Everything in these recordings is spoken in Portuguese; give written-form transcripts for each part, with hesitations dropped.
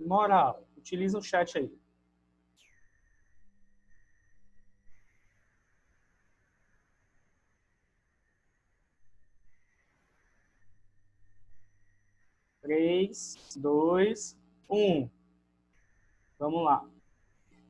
Moral. Utiliza o chat aí. Três, dois, um. Vamos lá.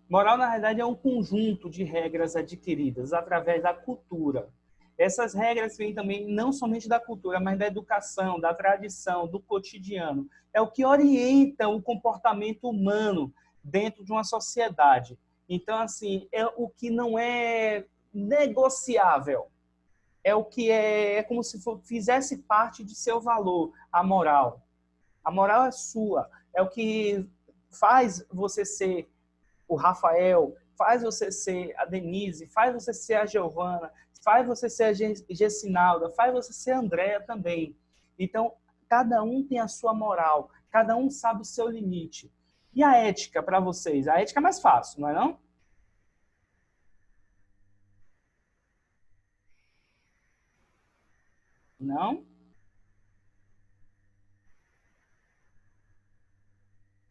Moral, na verdade, é um conjunto de regras adquiridas através da cultura. Essas regras vêm também não somente da cultura, mas da educação, da tradição, do cotidiano. É o que orienta o comportamento humano dentro de uma sociedade. Então, assim, é o que não é negociável. É o que é como se fizesse parte de seu valor, a moral. A moral é sua. É o que faz você ser o Rafael, faz você ser a Denise, faz você ser a Giovana, faz você ser a Gessinalda, faz você ser a Andréa também. Então, cada um tem a sua moral, cada um sabe o seu limite. E a ética para vocês? A ética é mais fácil, não é não? Não?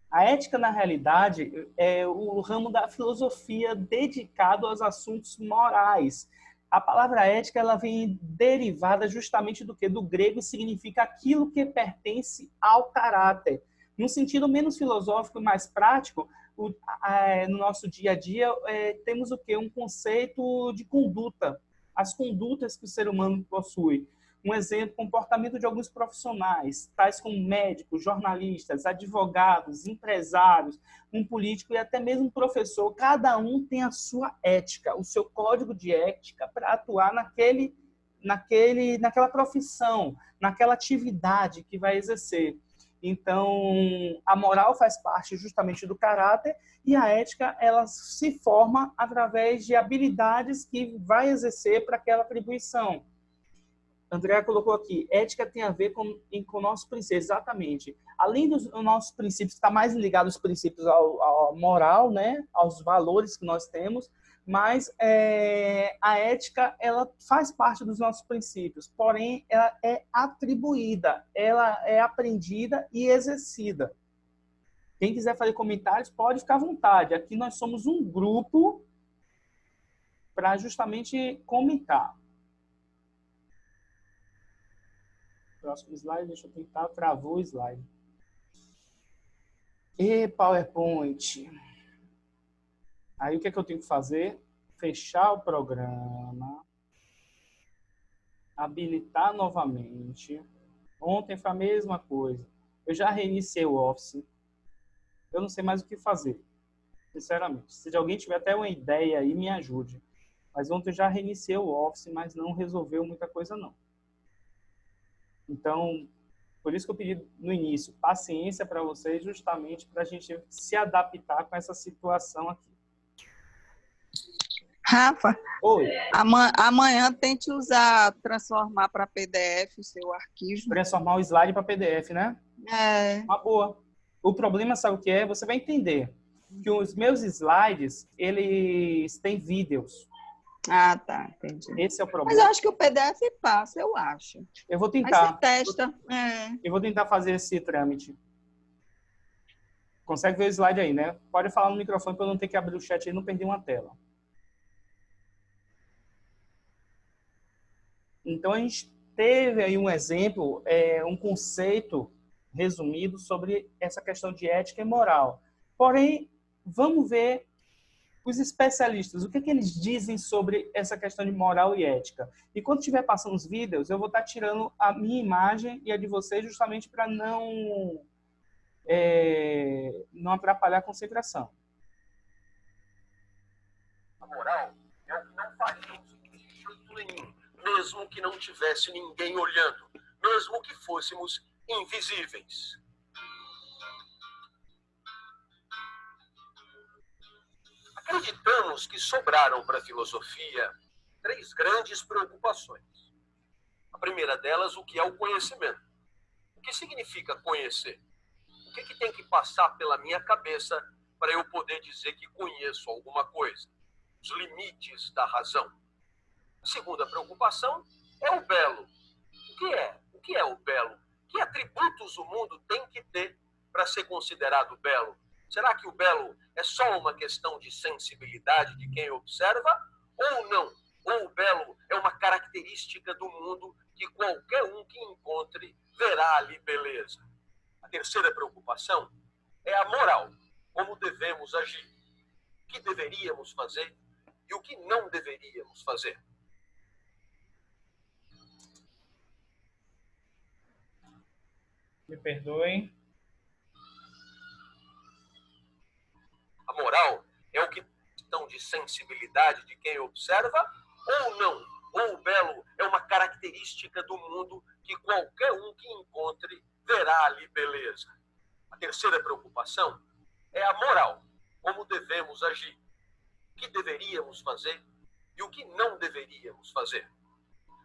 A ética, na realidade, é o ramo da filosofia dedicado aos assuntos morais. A palavra ética ela vem derivada justamente do que? Do grego e significa aquilo que pertence ao caráter. Num sentido menos filosófico e mais prático, no nosso dia a dia, temos o quê? Um conceito de conduta. As condutas que o ser humano possui. Um exemplo, comportamento de alguns profissionais, tais como médicos, jornalistas, advogados, empresários, um político e até mesmo um professor. Cada um tem a sua ética, o seu código de ética para atuar naquela profissão, naquela atividade que vai exercer. Então, a moral faz parte justamente do caráter e a ética ela se forma através de habilidades que vai exercer para aquela atribuição. Andrea colocou aqui, ética tem a ver com nossos princípios, exatamente. Além dos nossos princípios, está mais ligado aos princípios ao moral, né, aos valores que nós temos, mas a ética ela faz parte dos nossos princípios, porém ela é atribuída, ela é aprendida e exercida. Quem quiser fazer comentários pode ficar à vontade. Aqui nós somos um grupo para justamente comentar. Próximo slide, deixa eu tentar, travou o slide. E PowerPoint. Aí o que é que eu tenho que fazer? Fechar o programa. Habilitar novamente. Ontem foi a mesma coisa. Eu já reiniciei o Office. Eu não sei mais o que fazer. Sinceramente. Se alguém tiver até uma ideia aí, me ajude. Mas ontem eu já reiniciei o Office, mas não resolveu muita coisa, não. Então, por isso que eu pedi no início, paciência para vocês, justamente para a gente se adaptar com essa situação aqui. Rafa, Oi. Amanhã tente transformar para PDF o seu arquivo. Transformar o slide para PDF, né? É. Uma boa. O problema, sabe o que é? Você vai entender que os meus slides, eles têm vídeos. Ah, tá, entendi. Esse é o problema. Mas eu acho que o PDF passa, eu acho. Eu vou tentar. Mas você testa. Eu vou tentar fazer esse trâmite. Consegue ver o slide aí, né? Pode falar no microfone para eu não ter que abrir o chat e não perder uma tela. Então, a gente teve aí um exemplo, um conceito resumido sobre essa questão de ética e moral. Porém, vamos ver os especialistas, o que eles dizem sobre essa questão de moral e ética. E quando estiver passando os vídeos, eu vou estar tirando a minha imagem e a de vocês justamente para não atrapalhar a concentração. A moral é o que não faríamos de jeito nenhum, mesmo que não tivesse ninguém olhando, mesmo que fôssemos invisíveis. Acreditamos que sobraram para a filosofia 3 grandes preocupações. A primeira delas, o que é o conhecimento. O que significa conhecer? O que tem que passar pela minha cabeça para eu poder dizer que conheço alguma coisa? Os limites da razão. A segunda preocupação é o belo. O que é? O que é o belo? Que atributos o mundo tem que ter para ser considerado belo? Será que o belo é só uma questão de sensibilidade de quem observa ou não? Ou o belo é uma característica do mundo que qualquer um que encontre verá ali beleza? A terceira preocupação é a moral, como devemos agir, o que deveríamos fazer e o que não deveríamos fazer. Me perdoem. A moral é o que questão de sensibilidade de quem observa ou não? Ou o belo é uma característica do mundo que qualquer um que encontre verá ali beleza? A terceira preocupação é a moral, como devemos agir, o que deveríamos fazer e o que não deveríamos fazer.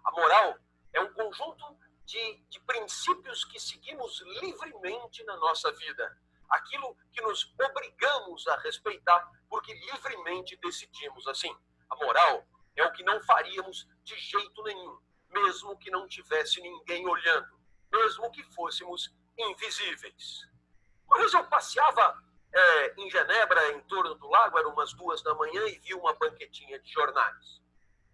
A moral é um conjunto de princípios que seguimos livremente na nossa vida. Aquilo que nos obrigamos a respeitar porque livremente decidimos assim. A moral é o que não faríamos de jeito nenhum, mesmo que não tivesse ninguém olhando, mesmo que fôssemos invisíveis. Uma vez eu passeava em Genebra, em torno do lago, eram umas 2 da manhã, e vi uma banquetinha de jornais.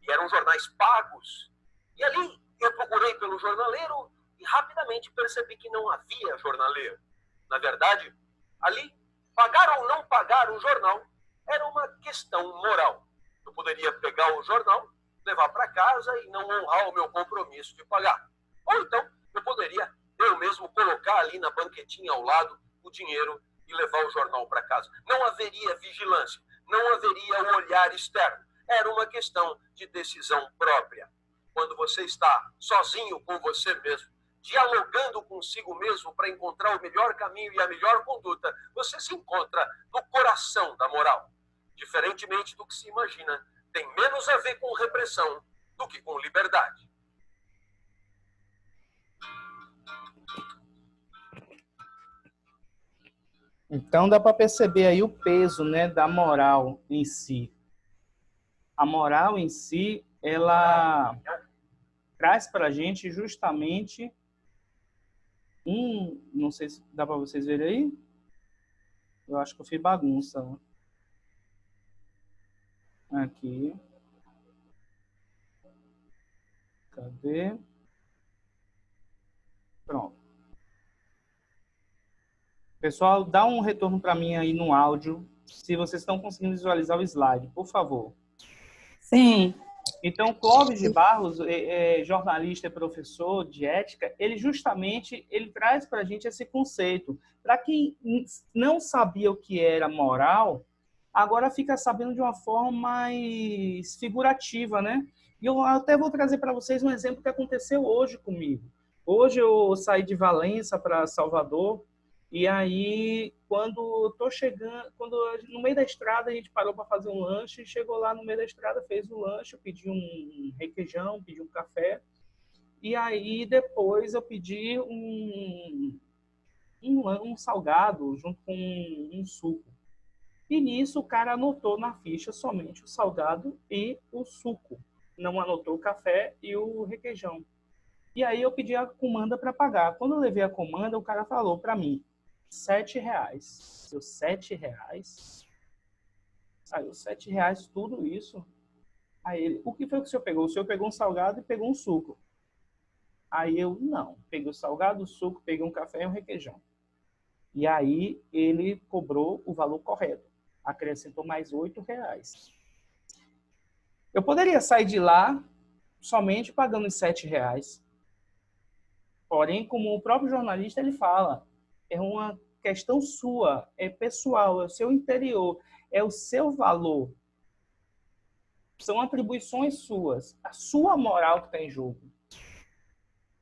E eram jornais pagos. E ali eu procurei pelo jornaleiro e rapidamente percebi que não havia jornaleiro. Na verdade, ali, pagar ou não pagar o jornal era uma questão moral. Eu poderia pegar o jornal, levar para casa e não honrar o meu compromisso de pagar. Ou então, eu poderia eu mesmo colocar ali na banquetinha ao lado o dinheiro e levar o jornal para casa. Não haveria vigilância, não haveria um olhar externo. Era uma questão de decisão própria. Quando você está sozinho com você mesmo, dialogando consigo mesmo para encontrar o melhor caminho e a melhor conduta, você se encontra no coração da moral. Diferentemente do que se imagina, tem menos a ver com repressão do que com liberdade. Então dá para perceber aí o peso, né, da moral em si. A moral em si, ela traz para a gente justamente não sei se dá para vocês verem aí. Eu acho que eu fiz bagunça. Aqui. Cadê? Pronto. Pessoal, dá um retorno para mim aí no áudio, se vocês estão conseguindo visualizar o slide, por favor. Sim. Então, Clóvis de Barros, jornalista e professor de ética, ele justamente traz para a gente esse conceito. Para quem não sabia o que era moral, agora fica sabendo de uma forma mais figurativa, né? E eu até vou trazer para vocês um exemplo que aconteceu hoje comigo. Hoje eu saí de Valença para Salvador, e aí, quando tô chegando, no meio da estrada a gente parou para fazer um lanche, chegou lá no meio da estrada, fez o lanche, eu pedi um requeijão, pedi um café, e aí depois eu pedi um salgado junto com um suco. E nisso o cara anotou na ficha somente o salgado e o suco, não anotou o café e o requeijão. E aí eu pedi a comanda para pagar. Quando eu levei a comanda, o cara falou para mim, R$7. Seu R$7? Saiu R$7 tudo isso. Aí ele, o que foi que o senhor pegou? O senhor pegou um salgado e pegou um suco. Aí eu, não. Peguei o salgado, o suco, peguei um café e um requeijão. E aí ele cobrou o valor correto. Acrescentou mais R$8. Eu poderia sair de lá somente pagando os R$7. Porém, como o próprio jornalista ele fala, é uma questão sua, é pessoal, é o seu interior, é o seu valor. São atribuições suas, a sua moral que está em jogo.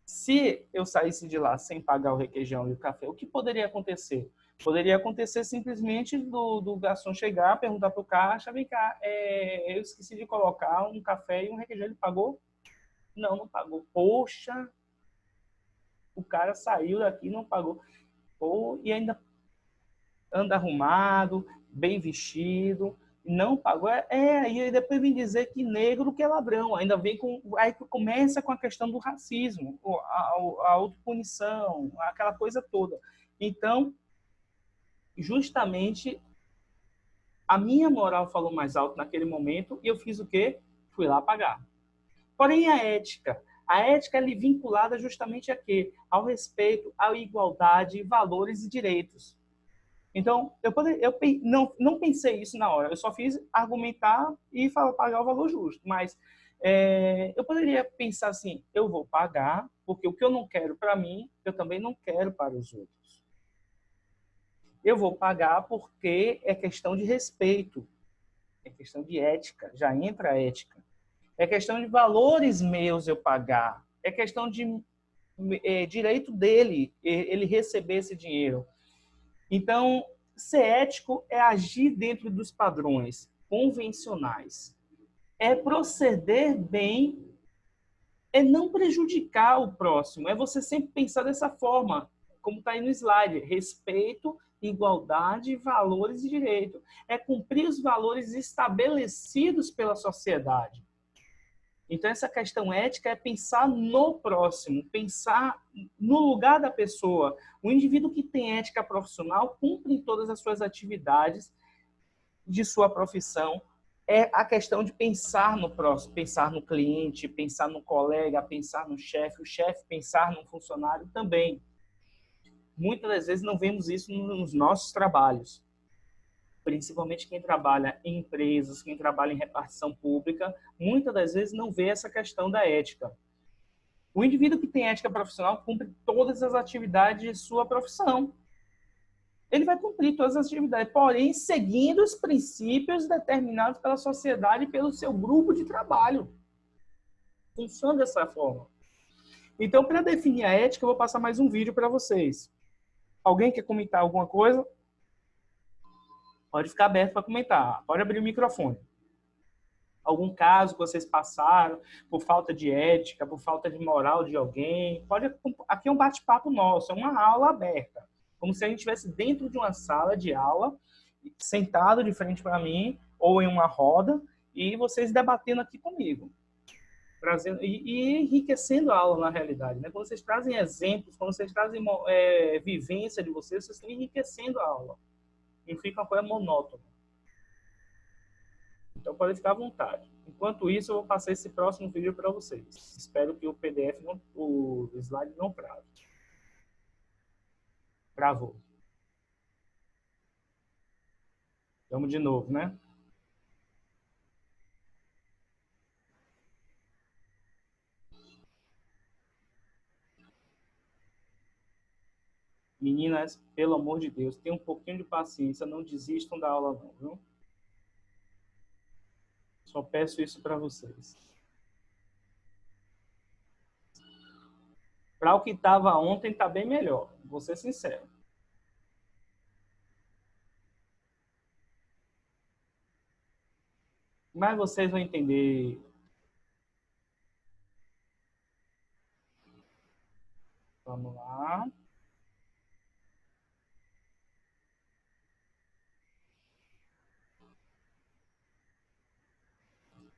Se eu saísse de lá sem pagar o requeijão e o café, o que poderia acontecer? Poderia acontecer simplesmente do garçom chegar, perguntar para o caixa, vem cá, eu esqueci de colocar um café e um requeijão, ele pagou? Não, não pagou. Poxa, o cara saiu daqui e não pagou. E ainda anda arrumado, bem vestido, não pagou. E depois vem dizer que negro que é ladrão. Ainda vem aí começa com a questão do racismo, a autopunição, aquela coisa toda. Então, justamente a minha moral falou mais alto naquele momento e eu fiz o quê? Fui lá pagar. Porém, a ética é vinculada justamente a quê? Ao respeito, à igualdade, valores e direitos. Então, eu não pensei isso na hora, eu só fiz argumentar e pagar o valor justo. Mas eu poderia pensar assim, eu vou pagar, porque o que eu não quero para mim, eu também não quero para os outros. Eu vou pagar porque é questão de respeito, é questão de ética, já entra a ética. É questão de valores meus eu pagar, é questão de direito dele, ele receber esse dinheiro. Então, ser ético é agir dentro dos padrões convencionais. É proceder bem, é não prejudicar o próximo. É você sempre pensar dessa forma, como está aí no slide. Respeito, igualdade, valores e direito. É cumprir os valores estabelecidos pela sociedade. Então, essa questão ética é pensar no próximo, pensar no lugar da pessoa. O indivíduo que tem ética profissional cumpre em todas as suas atividades de sua profissão. É a questão de pensar no próximo, pensar no cliente, pensar no colega, pensar no chefe, o chefe pensar no funcionário também. Muitas das vezes não vemos isso nos nossos trabalhos. Principalmente quem trabalha em empresas, quem trabalha em repartição pública, muitas das vezes não vê essa questão da ética. O indivíduo que tem ética profissional cumpre todas as atividades de sua profissão. Ele vai cumprir todas as atividades, porém seguindo os princípios determinados pela sociedade e pelo seu grupo de trabalho. Funciona dessa forma. Então, para definir a ética, eu vou passar mais um vídeo para vocês. Alguém quer comentar alguma coisa? Pode ficar aberto para comentar. Pode abrir o microfone. Algum caso que vocês passaram por falta de ética, por falta de moral de alguém. Aqui é um bate-papo nosso, é uma aula aberta. Como se a gente estivesse dentro de uma sala de aula, sentado de frente para mim, ou em uma roda, e vocês debatendo aqui comigo. E enriquecendo a aula, na realidade. Né? Quando vocês trazem exemplos, quando vocês trazem vivência de vocês estão enriquecendo a aula. Não fica uma coisa monótona. Então, pode ficar à vontade. Enquanto isso, eu vou passar esse próximo vídeo para vocês. Espero que o PDF, o slide não trave. Travou. Vamos de novo, né? Meninas, pelo amor de Deus, tenham um pouquinho de paciência, não desistam da aula não, viu? Só peço isso para vocês. Para o que estava ontem, está bem melhor. Vou ser sincero. Mas vocês vão entender. Vamos lá.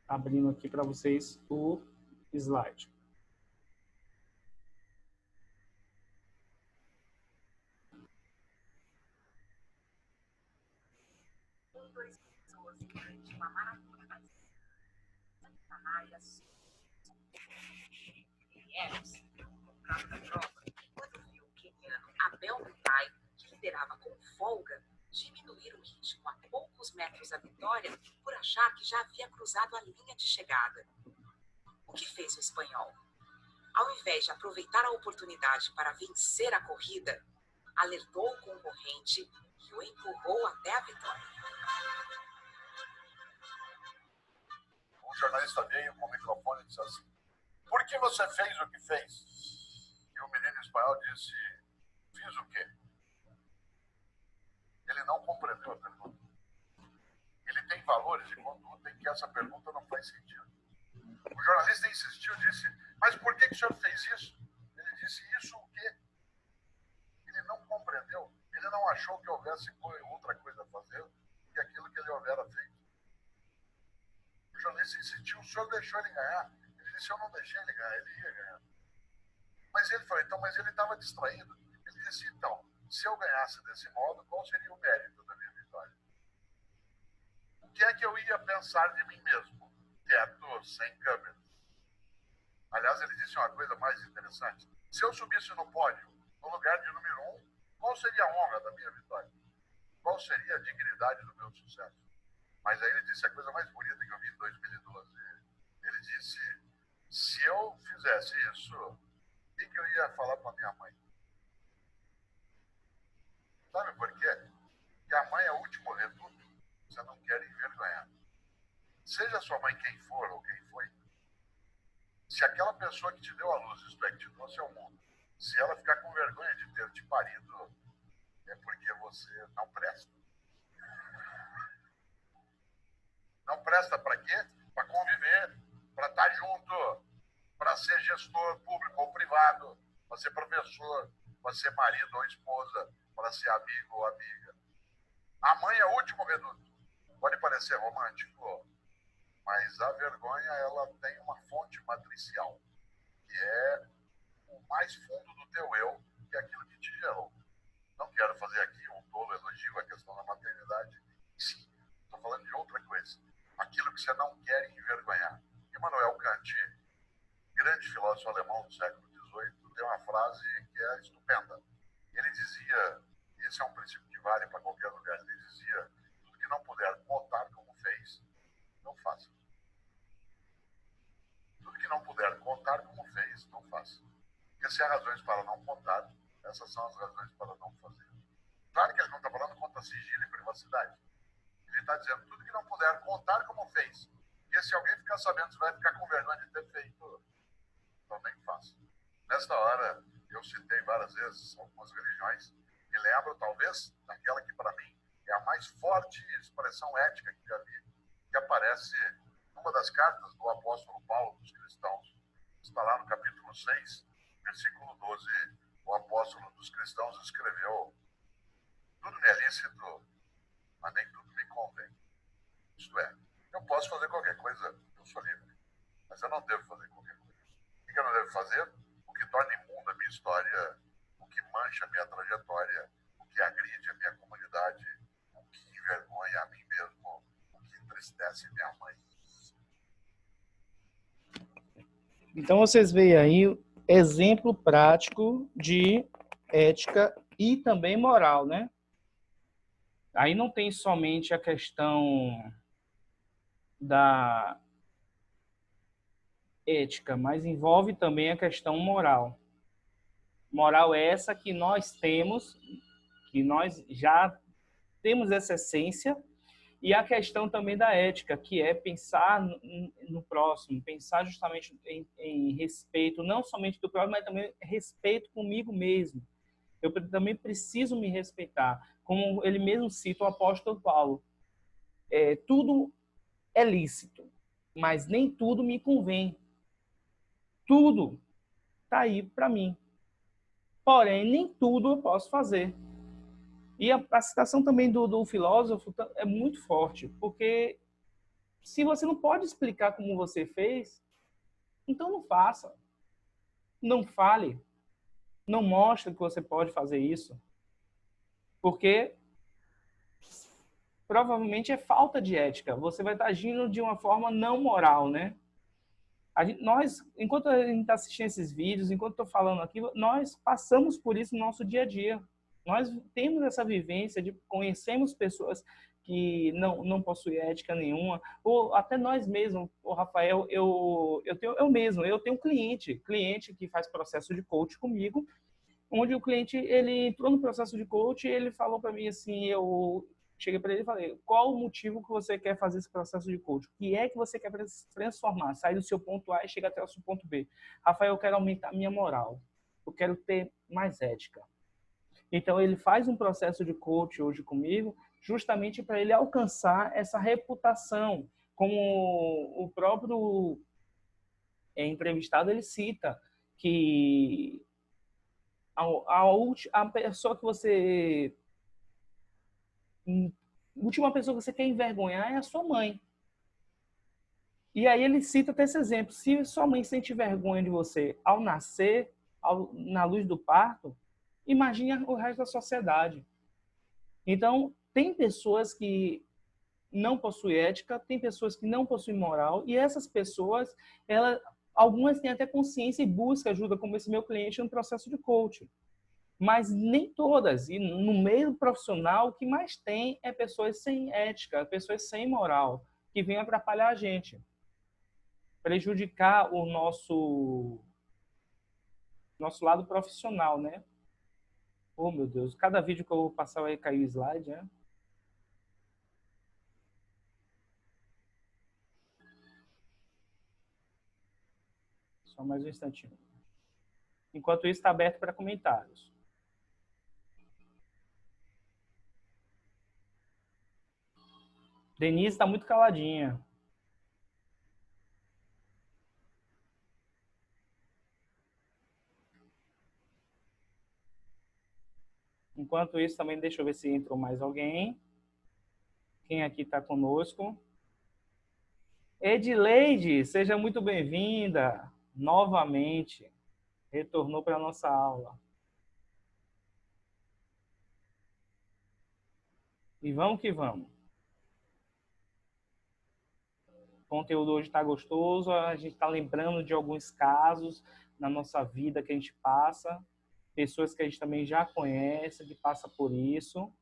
Abrindo aqui para vocês o slide. Durante uma maratona das Eros, comprado da prova, quando viu o queniano Abel Mutai, que liderava com folga, diminuir o ritmo a poucos metros da vitória por achar que já havia cruzado a linha de chegada. O que fez o espanhol? Ao invés de aproveitar a oportunidade para vencer a corrida, alertou o concorrente e o empurrou até a vitória. O jornalista veio com o microfone e disse assim: por que você fez o que fez? E o menino espanhol disse: fiz o quê? Ele não compreendeu a pergunta. Ele tem valores de conduta em que essa pergunta não faz sentido. O jornalista insistiu, disse: mas por que o senhor fez isso? Ele disse: isso o quê? Ele não compreendeu. Ele não achou que houvesse outra coisa a fazer que aquilo que ele houvera feito. O jornalista insistiu: o senhor deixou ele ganhar. Ele disse: eu não deixei ele ganhar, ele ia ganhar. Mas ele falou: então, mas ele estava distraído. Ele disse: então, Se eu ganhasse desse modo, qual seria o mérito da minha vitória? O que é que eu ia pensar de mim mesmo, quieto, sem câmera? Aliás, ele disse uma coisa mais interessante. Se eu subisse no pódio, no lugar de número 1, qual seria a honra da minha vitória? Qual seria a dignidade do meu sucesso? Mas aí ele disse a coisa mais bonita que eu vi em 2012. Ele disse, se eu fizesse isso, o que eu ia falar para minha mãe? Sabe por quê? Porque a mãe é o último reduto. Você não quer envergonhar. Seja sua mãe quem for ou quem foi, se aquela pessoa que te deu a luz, isto é, que te trouxe ao mundo, se ela ficar com vergonha de ter te parido, é porque você não presta. Não presta para quê? Para conviver, para estar junto, para ser gestor público ou privado, para ser professor, para ser marido ou esposa, para ser amigo ou amiga. A mãe é o último reduto. Pode parecer romântico, mas a vergonha, ela tem uma fonte matricial, que é o mais fundo do teu eu, que é aquilo que te gerou. Não quero fazer aqui um tolo elogio à questão da maternidade. Sim, estou falando de outra coisa. Aquilo que você não quer envergonhar. Immanuel Kant, grande filósofo alemão do século XVIII, tem uma frase que é estupenda. Ele dizia, e esse é um princípio que vale para qualquer lugar, ele dizia, tudo que não puder contar como fez, não faça. Tudo que não puder contar como fez, não faça. Porque se há razões para não contar, essas são as razões para não fazer. Claro que ele não está falando contra sigilo e privacidade. Ele está dizendo tudo que não puder contar como fez. Porque se alguém ficar sabendo, você vai ficar com vergonha de ter feito. Então nem faça. Nesta hora, eu citei várias vezes algumas religiões e lembro, talvez, daquela que para mim é a mais forte expressão ética que já vi, que aparece numa das cartas do apóstolo Paulo dos cristãos. Está lá no capítulo 6, versículo 12. O apóstolo dos cristãos escreveu: tudo me é lícito, mas nem tudo me convém. Isto é, eu posso fazer qualquer coisa, eu sou livre, mas eu não devo fazer qualquer coisa. O que eu não devo fazer? O que torna imunda a minha história, o que mancha a minha trajetória, o que agride a minha comunidade, o que envergonha a mim mesmo, o que entristece minha mãe. Então, vocês veem aí exemplo prático de ética e também moral, né? Aí não tem somente a questão da ética, mas envolve também a questão moral. Moral é essa que nós temos, que nós já temos essa essência, e a questão também da ética, que é pensar no próximo, pensar justamente em respeito, não somente do próximo, mas também respeito comigo mesmo. Eu também preciso me respeitar. Como ele mesmo cita, o apóstolo Paulo, tudo é lícito, mas nem tudo me convém. Tudo está aí para mim. Porém, nem tudo eu posso fazer. E a citação também do filósofo é muito forte, porque se você não pode explicar como você fez, então não faça. Não fale. Não mostre que você pode fazer isso. Porque provavelmente é falta de ética. Você vai estar agindo de uma forma não moral, né? Nós, enquanto a gente está assistindo esses vídeos, enquanto estou falando aqui, nós passamos por isso no nosso dia a dia. Nós temos essa vivência de conhecemos pessoas que não possuem ética nenhuma, ou até nós mesmos. O Rafael, eu tenho um cliente que faz processo de coach comigo, onde o cliente, ele entrou no processo de coach e ele falou para mim assim, eu cheguei para ele e falei, qual o motivo que você quer fazer esse processo de coach? O que é que você quer transformar? Sair do seu ponto A e chegar até o seu ponto B. Rafael, eu quero aumentar a minha moral. Eu quero ter mais ética. Então, ele faz um processo de coach hoje comigo, justamente para ele alcançar essa reputação. Como o próprio entrevistado, ele cita que a pessoa que você... A última pessoa que você quer envergonhar é a sua mãe. E aí ele cita até esse exemplo. Se sua mãe sente vergonha de você ao nascer, na luz do parto, Imagine o resto da sociedade. Então, tem pessoas que não possuem ética, tem pessoas que não possuem moral, e essas pessoas, algumas têm até consciência e buscam ajuda, como esse meu cliente, no processo de coaching. Mas nem todas. E no meio profissional, o que mais tem é pessoas sem ética, pessoas sem moral, que vêm atrapalhar a gente, prejudicar o nosso lado profissional, né? Oh, meu Deus, cada vídeo que eu vou passar vai cair o slide, né? Só mais um instantinho. Enquanto isso, está aberto para comentários. Denise está muito caladinha. Enquanto isso, também deixa eu ver se entrou mais alguém. Quem aqui está conosco? Edileide, seja muito bem-vinda novamente. Retornou para a nossa aula. E vamos que vamos. O conteúdo hoje está gostoso, a gente está lembrando de alguns casos na nossa vida que a gente passa, pessoas que a gente também já conhece, que passa por isso.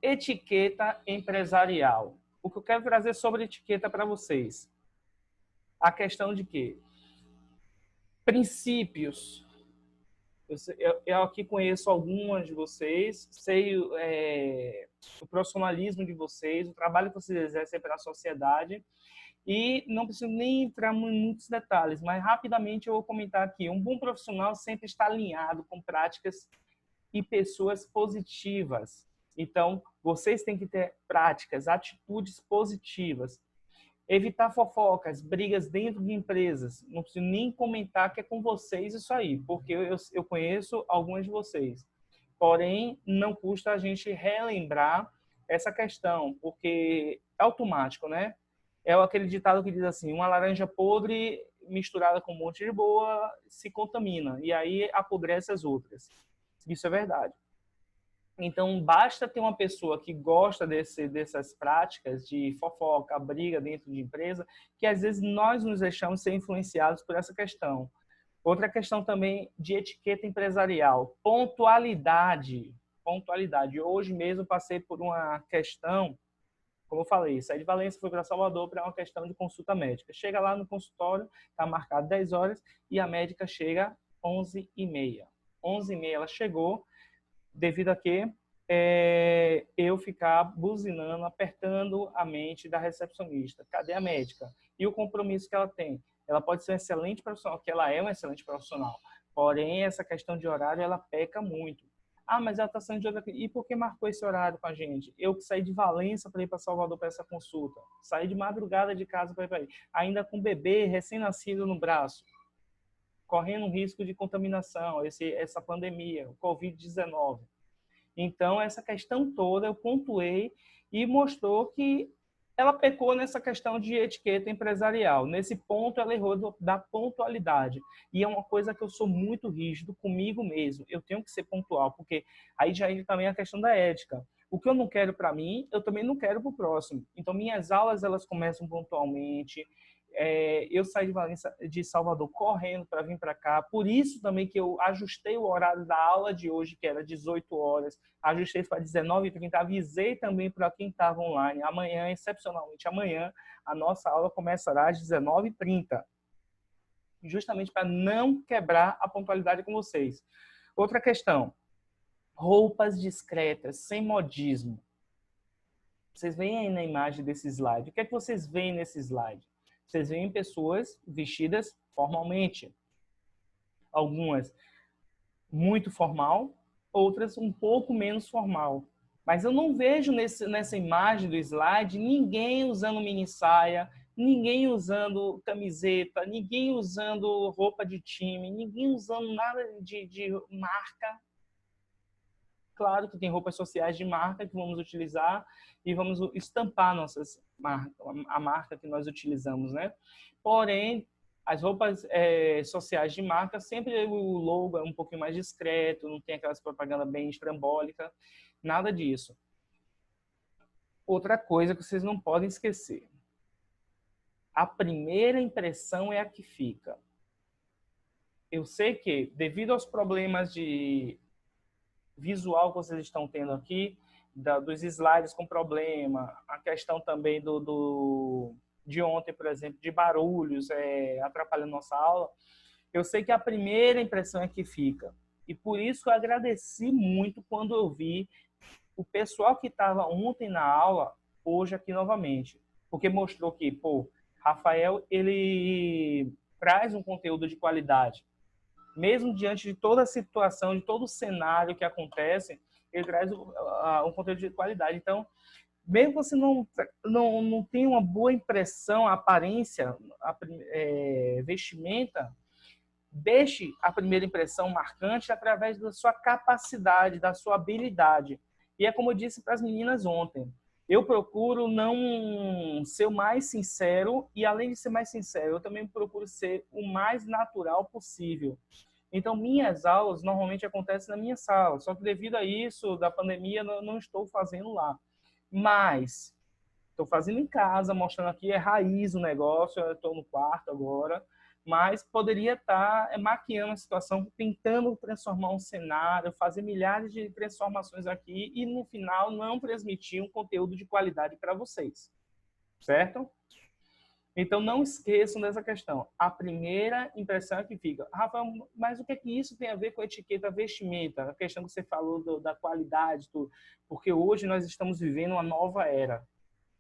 Etiqueta empresarial. O que eu quero trazer sobre etiqueta para vocês? A questão de que princípios. Eu aqui conheço algumas de vocês, sei o profissionalismo de vocês, o trabalho que vocês exercem para a sociedade, e não preciso nem entrar em muitos detalhes, mas rapidamente eu vou comentar aqui. Um bom profissional sempre está alinhado com práticas e pessoas positivas. Então, vocês têm que ter práticas, atitudes positivas. Evitar fofocas, brigas dentro de empresas. Não preciso nem comentar que é com vocês isso aí, porque eu conheço algumas de vocês. Porém, não custa a gente relembrar essa questão, porque é automático, né? É aquele ditado que diz assim, uma laranja podre misturada com um monte de boa se contamina, e aí apodrece as outras. Isso é verdade. Então, basta ter uma pessoa que gosta dessas práticas de fofoca, briga dentro de empresa, que às vezes nós nos deixamos ser influenciados por essa questão. Outra questão também de etiqueta empresarial, pontualidade. Pontualidade. Hoje mesmo passei por uma questão, como eu falei, saí de Valência, fui para Salvador para uma questão de consulta médica. Chega lá no consultório, está marcado 10 horas e a médica chega 11h30. 11h30 ela chegou, devido a que eu ficar buzinando, apertando a mente da recepcionista. Cadê a médica? E o compromisso que ela tem? Ela pode ser um excelente profissional, que ela é um excelente profissional. Porém, essa questão de horário, ela peca muito. Ah, mas ela está saindo de outra... E por que marcou esse horário com a gente? Eu que saí de Valência para ir para Salvador para essa consulta. Saí de madrugada de casa para ir para aí. Ainda com bebê recém-nascido no braço. Correndo um risco de contaminação, essa pandemia, o Covid-19. Então, essa questão toda eu pontuei e mostrou que ela pecou nessa questão de etiqueta empresarial. Nesse ponto, ela errou da pontualidade. E é uma coisa que eu sou muito rígido comigo mesmo. Eu tenho que ser pontual, porque aí já entra também a questão da ética. O que eu não quero para mim, eu também não quero para o próximo. Então, minhas aulas, elas começam pontualmente. Eu saí de Salvador correndo para vir para cá, por isso também que eu ajustei o horário da aula de hoje, que era 18 horas, ajustei para 19h30, avisei também para quem estava online, amanhã, excepcionalmente amanhã, a nossa aula começará às 19h30, justamente para não quebrar a pontualidade com vocês. Outra questão, roupas discretas, sem modismo. Vocês veem aí na imagem desse slide, o que é que vocês veem nesse slide? Vocês veem pessoas vestidas formalmente. Algumas muito formal, outras um pouco menos formal. Mas eu não vejo nessa imagem do slide ninguém usando mini saia, ninguém usando camiseta, ninguém usando roupa de time, ninguém usando nada de marca. Claro que tem roupas sociais de marca que vamos utilizar e vamos estampar a marca que nós utilizamos, né? Porém, As roupas sociais de marca, sempre o logo é um pouquinho mais discreto, não tem aquelas propagandas bem estrambólicas, nada disso. Outra coisa que vocês não podem esquecer. A primeira impressão é a que fica. Eu sei que, devido aos problemas de visual que vocês estão tendo aqui, dos slides com problema, a questão também de ontem, por exemplo, de barulhos atrapalhando nossa aula, eu sei que a primeira impressão é que fica. E por isso eu agradeci muito quando eu vi o pessoal que estava ontem na aula, hoje aqui novamente. Porque mostrou que, pô, Rafael, ele traz um conteúdo de qualidade. Mesmo diante de toda a situação, de todo o cenário que acontece, ele traz um conteúdo de qualidade. Então, mesmo que você não tenha uma boa impressão, a aparência, vestimenta, deixe a primeira impressão marcante através da sua capacidade, da sua habilidade. E é como eu disse para as meninas ontem, eu procuro não ser o mais sincero e, além de ser mais sincero, eu também procuro ser o mais natural possível. Então, minhas aulas normalmente acontecem na minha sala, só que devido a isso, da pandemia, não estou fazendo lá. Mas estou fazendo em casa, mostrando aqui, é raiz o negócio, eu estou no quarto agora, mas poderia estar maquiando a situação, tentando transformar um cenário, fazer milhares de transformações aqui e, no final, não transmitir um conteúdo de qualidade para vocês. Certo? Então, não esqueçam dessa questão. A primeira impressão é que fica. Rafael, mas o que é que isso tem a ver com a etiqueta vestimenta? A questão que você falou da qualidade, porque hoje nós estamos vivendo uma nova era.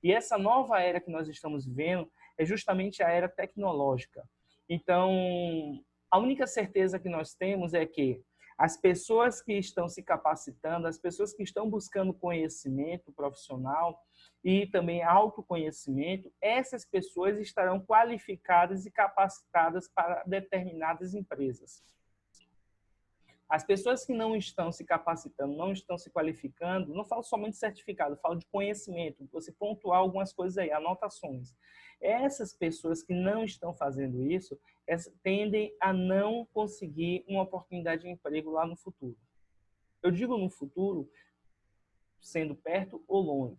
E essa nova era que nós estamos vivendo é justamente a era tecnológica. Então, a única certeza que nós temos é que as pessoas que estão se capacitando, as pessoas que estão buscando conhecimento profissional e também autoconhecimento, essas pessoas estarão qualificadas e capacitadas para determinadas empresas. As pessoas que não estão se capacitando, não estão se qualificando, não falo somente de certificado, falo de conhecimento, você pontuar algumas coisas aí, anotações. Essas pessoas que não estão fazendo isso, tendem a não conseguir uma oportunidade de emprego lá no futuro. Eu digo no futuro, sendo perto ou longe.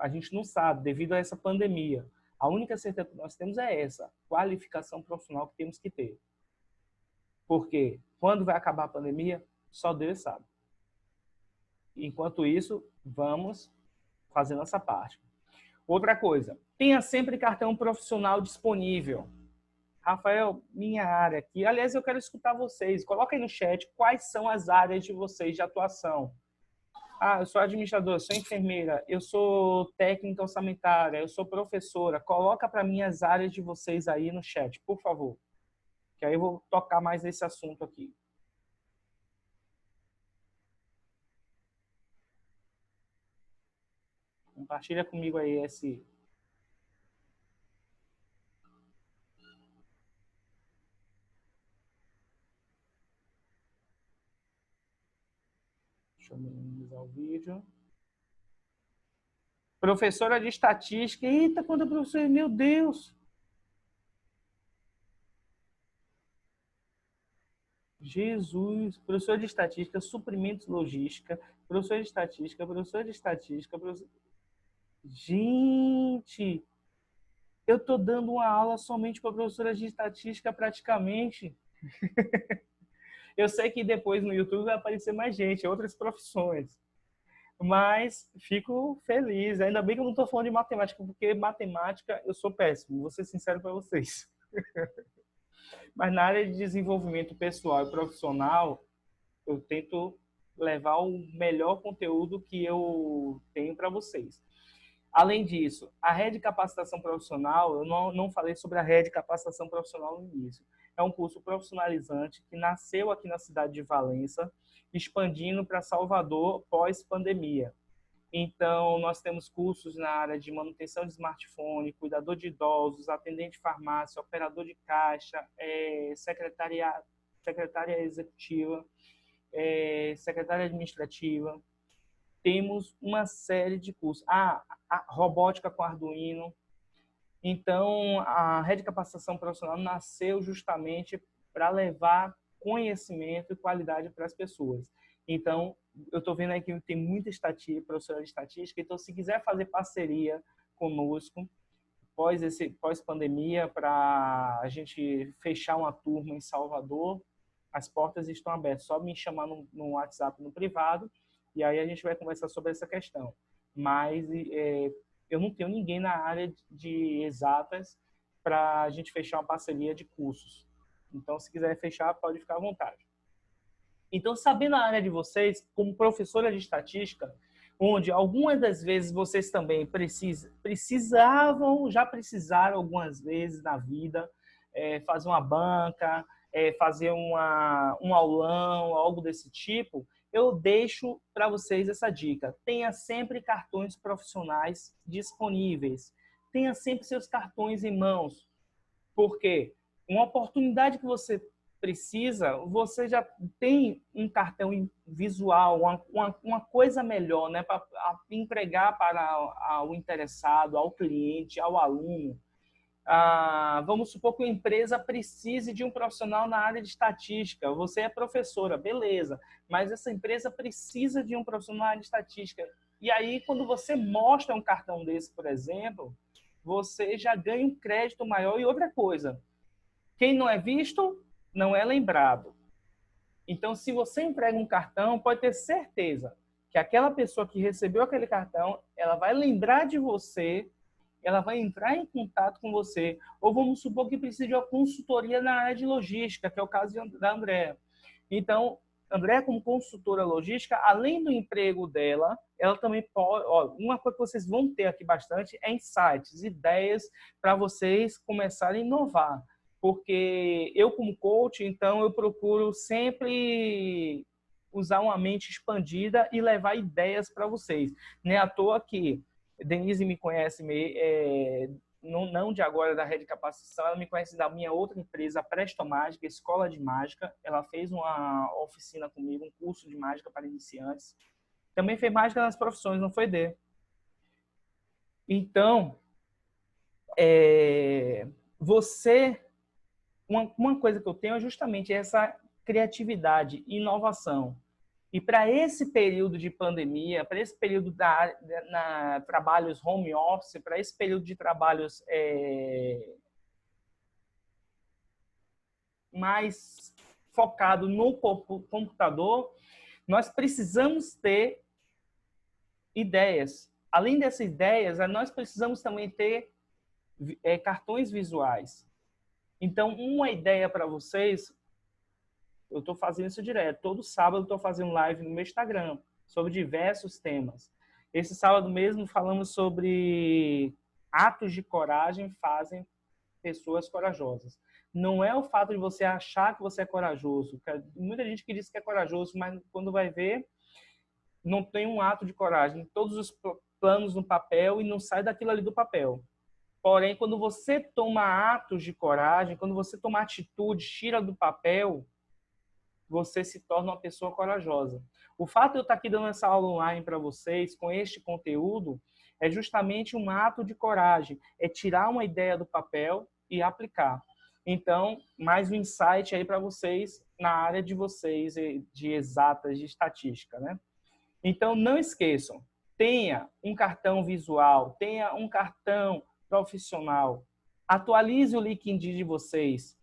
A gente não sabe, devido a essa pandemia. A única certeza que nós temos é essa, qualificação profissional que temos que ter. Porque quando vai acabar a pandemia, só Deus sabe. Enquanto isso, vamos fazer nossa parte. Outra coisa, tenha sempre cartão profissional disponível. Rafael, minha área aqui. Aliás, eu quero escutar vocês. Coloca aí no chat quais são as áreas de vocês de atuação. Ah, eu sou administradora, sou enfermeira, eu sou técnica orçamentária, eu sou professora. Coloca para mim as áreas de vocês aí no chat, por favor. Que aí eu vou tocar mais nesse assunto aqui. Compartilha comigo aí esse... Deixa eu minimizar o vídeo. Professora de estatística. Eita, quanta professora, meu Deus! Jesus, professor de estatística, suprimentos logística, professor de estatística, professor de estatística, professor... Gente, eu tô dando uma aula somente para professora de estatística praticamente. Eu sei que depois no YouTube vai aparecer mais gente, outras profissões. Mas fico feliz. Ainda bem que eu não estou falando de matemática, porque matemática eu sou péssimo, vou ser sincero para vocês. Mas na área de desenvolvimento pessoal e profissional, eu tento levar o melhor conteúdo que eu tenho para vocês. Além disso, a rede de capacitação profissional, eu não falei sobre a rede de capacitação profissional no início. É um curso profissionalizante que nasceu aqui na cidade de Valença, expandindo para Salvador pós-pandemia. Então, nós temos cursos na área de manutenção de smartphone, cuidador de idosos, atendente de farmácia, operador de caixa, secretária executiva, secretária administrativa. Temos uma série de cursos. A robótica com Arduino. Então, a rede de capacitação profissional nasceu justamente para levar conhecimento e qualidade para as pessoas. Então, eu estou vendo aí que tem muita professora de estatística, então, se quiser fazer parceria conosco, pós-pandemia, para a gente fechar uma turma em Salvador, as portas estão abertas. Só me chamar no WhatsApp, no privado, e aí a gente vai conversar sobre essa questão. Mas eu não tenho ninguém na área de exatas para a gente fechar uma parceria de cursos. Então, se quiser fechar, pode ficar à vontade. Então, sabendo a área de vocês, como professora de estatística, onde algumas das vezes vocês também já precisaram algumas vezes na vida fazer uma banca, fazer um aulão, algo desse tipo, eu deixo para vocês essa dica. Tenha sempre cartões profissionais disponíveis. Tenha sempre seus cartões em mãos. Porque uma oportunidade que você precisa, você já tem um cartão visual, uma coisa melhor, né, para entregar para o interessado, ao cliente, ao aluno. Vamos supor que uma empresa precise de um profissional na área de estatística. Você é professora, beleza, mas essa empresa precisa de um profissional na área de estatística. E aí, quando você mostra um cartão desse, por exemplo, você já ganha um crédito maior. E outra coisa, quem não é visto, não é lembrado. Então, se você entrega um cartão, pode ter certeza que aquela pessoa que recebeu aquele cartão, ela vai lembrar de você, ela vai entrar em contato com você. Ou vamos supor que precise de uma consultoria na área de logística, que é o caso da Andréa. Então, Andréa, como consultora logística, além do emprego dela, ela também pode... uma coisa que vocês vão ter aqui bastante é insights, ideias para vocês começarem a inovar. Porque eu, como coach, então, eu procuro sempre usar uma mente expandida e levar ideias para vocês. Não é à toa que Denise me conhece, não de agora da rede de capacitação, ela me conhece da minha outra empresa, Presto Mágica, Escola de Mágica. Ela fez uma oficina comigo, um curso de mágica para iniciantes. Também fez mágica nas profissões, não foi D. Então, uma coisa que eu tenho é justamente essa criatividade, inovação. E para esse período de pandemia, para esse período trabalhos home office, para esse período de trabalhos mais focado no computador, nós precisamos ter ideias. Além dessas ideias, nós precisamos também ter cartões visuais. Então, uma ideia para vocês, eu estou fazendo isso direto. Todo sábado eu estou fazendo live no meu Instagram sobre diversos temas. Esse sábado mesmo falamos sobre atos de coragem fazem pessoas corajosas. Não é o fato de você achar que você é corajoso. Muita gente que diz que é corajoso, mas quando vai ver, não tem um ato de coragem. Todos os planos no papel e não sai daquilo ali do papel. Porém, quando você toma atos de coragem, quando você toma atitude, tira do papel, você se torna uma pessoa corajosa. O fato de eu estar aqui dando essa aula online para vocês, com este conteúdo, é justamente um ato de coragem. É tirar uma ideia do papel e aplicar. Então, mais um insight aí para vocês na área de vocês, de exatas, de estatística, né? Então, não esqueçam, tenha um cartão visual, tenha um cartão profissional. Atualize o LinkedIn de vocês,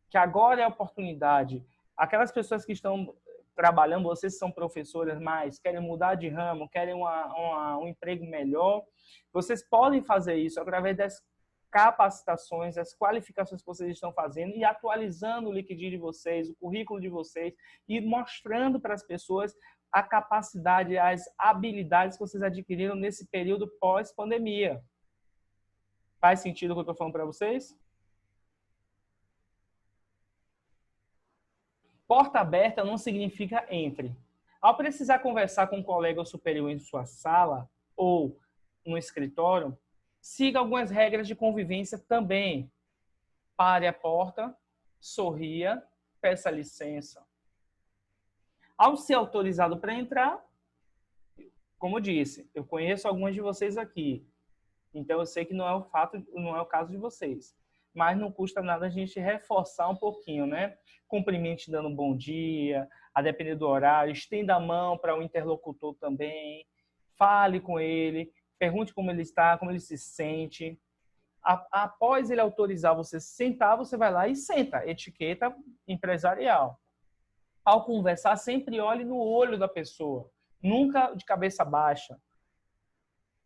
que agora é a oportunidade. Aquelas pessoas que estão trabalhando, vocês são professoras, mas querem mudar de ramo, querem um emprego melhor, vocês podem fazer isso através das capacitações, das qualificações que vocês estão fazendo e atualizando o LinkedIn de vocês, o currículo de vocês e mostrando para as pessoas a capacidade, as habilidades que vocês adquiriram nesse período pós-pandemia. Faz sentido o que eu estou falando para vocês? Porta aberta não significa entre. Ao precisar conversar com um colega superior em sua sala ou no escritório, siga algumas regras de convivência também. Pare a porta, sorria, peça licença. Ao ser autorizado para entrar, como eu disse, eu conheço alguns de vocês aqui. Então, eu sei que não é o caso de vocês. Mas não custa nada a gente reforçar um pouquinho, né? Cumprimente dando um bom dia, a depender do horário, estenda a mão para o interlocutor também, fale com ele, pergunte como ele está, como ele se sente. Após ele autorizar você sentar, você vai lá e senta. Etiqueta empresarial. Ao conversar, sempre olhe no olho da pessoa, nunca de cabeça baixa.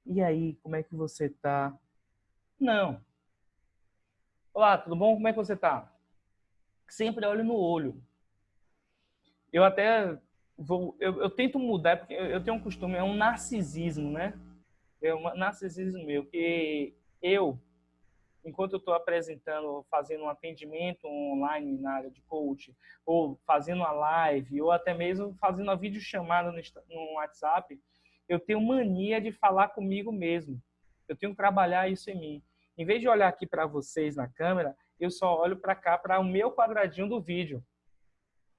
E aí, como é que você tá? Não. Olá, tudo bom? Como é que você tá? Sempre olhe no olho. Eu até eu tento mudar, porque eu tenho um costume, é um narcisismo, né? É um narcisismo meu, que eu, enquanto eu estou apresentando, fazendo um atendimento online na área de coach, ou fazendo uma live, ou até mesmo fazendo uma videochamada no WhatsApp, eu tenho mania de falar comigo mesmo. Eu tenho que trabalhar isso em mim. Em vez de olhar aqui para vocês na câmera, eu só olho para cá, para o meu quadradinho do vídeo.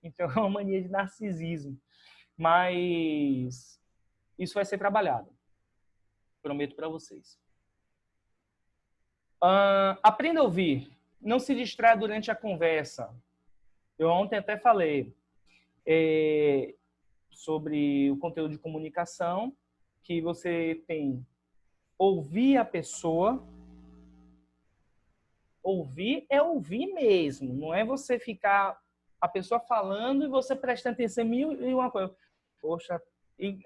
Então, é uma mania de narcisismo. Mas isso vai ser trabalhado. Prometo para vocês. Aprenda a ouvir. Não se distraia durante a conversa. Eu ontem até falei sobre o conteúdo de comunicação, que você tem ouvir a pessoa. Ouvir é ouvir mesmo. Não é você ficar a pessoa falando e você prestando atenção em mil e uma coisa. Poxa, ele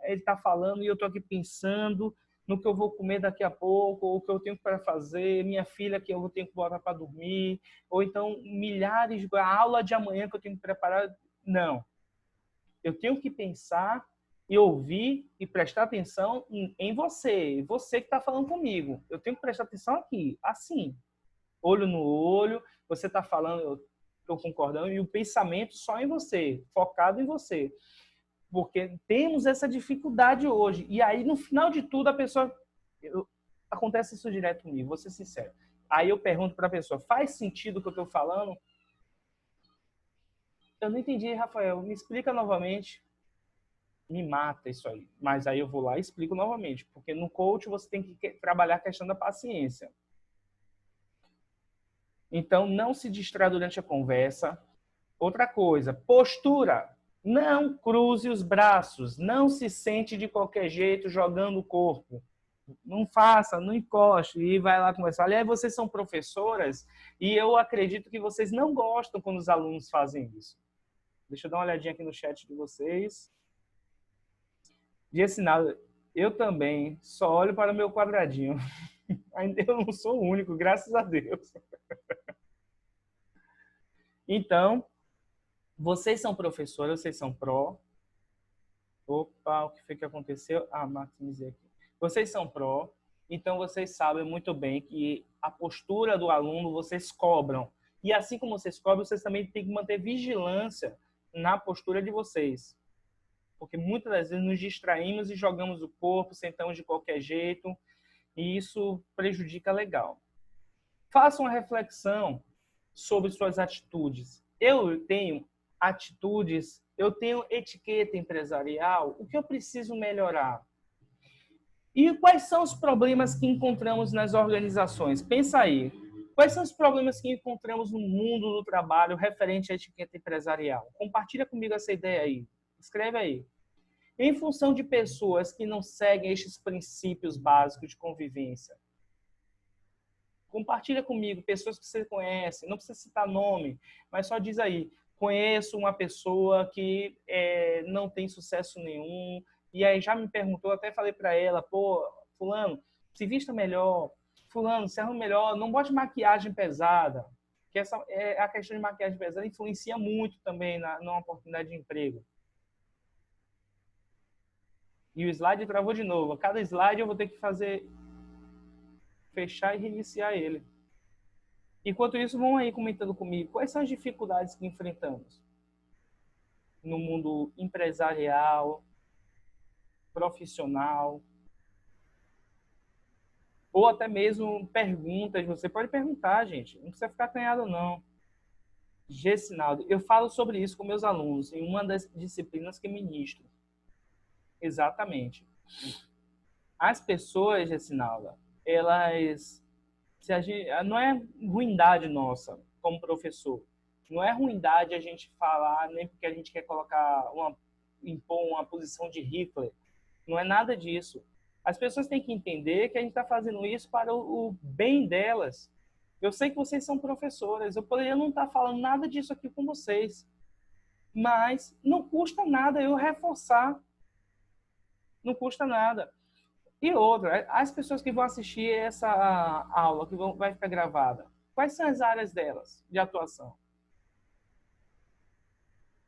está falando e eu estou aqui pensando no que eu vou comer daqui a pouco, ou o que eu tenho para fazer, minha filha que eu tenho que botar para dormir, ou então milhares de a aula de amanhã que eu tenho que preparar. Não. Eu tenho que pensar e ouvir e prestar atenção em você. Você que está falando comigo. Eu tenho que prestar atenção aqui, assim. Olho no olho, você está falando, eu estou concordando, e o pensamento só em você, focado em você. Porque temos essa dificuldade hoje. E aí, no final de tudo, a pessoa... acontece isso direto comigo, vou ser sincero. Aí eu pergunto para a pessoa, faz sentido o que eu estou falando? Eu não entendi, Rafael, me explica novamente. Me mata isso aí. Mas aí eu vou lá e explico novamente. Porque no coach você tem que trabalhar a questão da paciência. Então, não se distrai durante a conversa. Outra coisa, postura. Não cruze os braços. Não se sente de qualquer jeito jogando o corpo. Não faça, não encoste e vai lá conversar. Aliás, vocês são professoras e eu acredito que vocês não gostam quando os alunos fazem isso. Deixa eu dar uma olhadinha aqui no chat de vocês. De assinado, eu também só olho para o meu quadradinho. Ainda eu não sou o único, graças a Deus. Então, vocês são professores, vocês são pró. Opa, o que foi que aconteceu? Maximizei aqui. Vocês são pró, então vocês sabem muito bem que a postura do aluno vocês cobram. E assim como vocês cobram, vocês também têm que manter vigilância na postura de vocês. Porque muitas das vezes nos distraímos e jogamos o corpo, sentamos de qualquer jeito, e isso prejudica legal. Faça uma reflexão sobre suas atitudes. Eu tenho atitudes, eu tenho etiqueta empresarial, o que eu preciso melhorar? E quais são os problemas que encontramos nas organizações? Pensa aí. Quais são os problemas que encontramos no mundo do trabalho referente à etiqueta empresarial? Compartilha comigo essa ideia aí. Escreve aí. Em função de pessoas que não seguem estes princípios básicos de convivência. Compartilha comigo, pessoas que você conhece, não precisa citar nome, mas só diz aí, conheço uma pessoa que não tem sucesso nenhum, e aí já me perguntou, até falei para ela, pô, fulano, se vista melhor, fulano, se arruma melhor, não bote maquiagem pesada, que a questão de maquiagem pesada influencia muito também numa oportunidade de emprego. E o slide travou de novo, cada slide eu vou ter que fechar e reiniciar ele. Enquanto isso, vão aí comentando comigo quais são as dificuldades que enfrentamos no mundo empresarial, profissional, ou até mesmo perguntas. Você pode perguntar, gente, não precisa ficar acanhado não. Gessinaldo, eu falo sobre isso com meus alunos em uma das disciplinas que ministro. Exatamente. As pessoas, Gessinaldo, elas... não é ruindade nossa, como professor. Não é ruindade a gente falar, nem porque a gente quer impor uma posição de Hitler. Não é nada disso. As pessoas têm que entender que a gente está fazendo isso para o bem delas. Eu sei que vocês são professoras, eu poderia não estar falando nada disso aqui com vocês, mas não custa nada eu reforçar. Não custa nada. E outra, as pessoas que vão assistir essa aula, vai ficar gravada, quais são as áreas delas de atuação?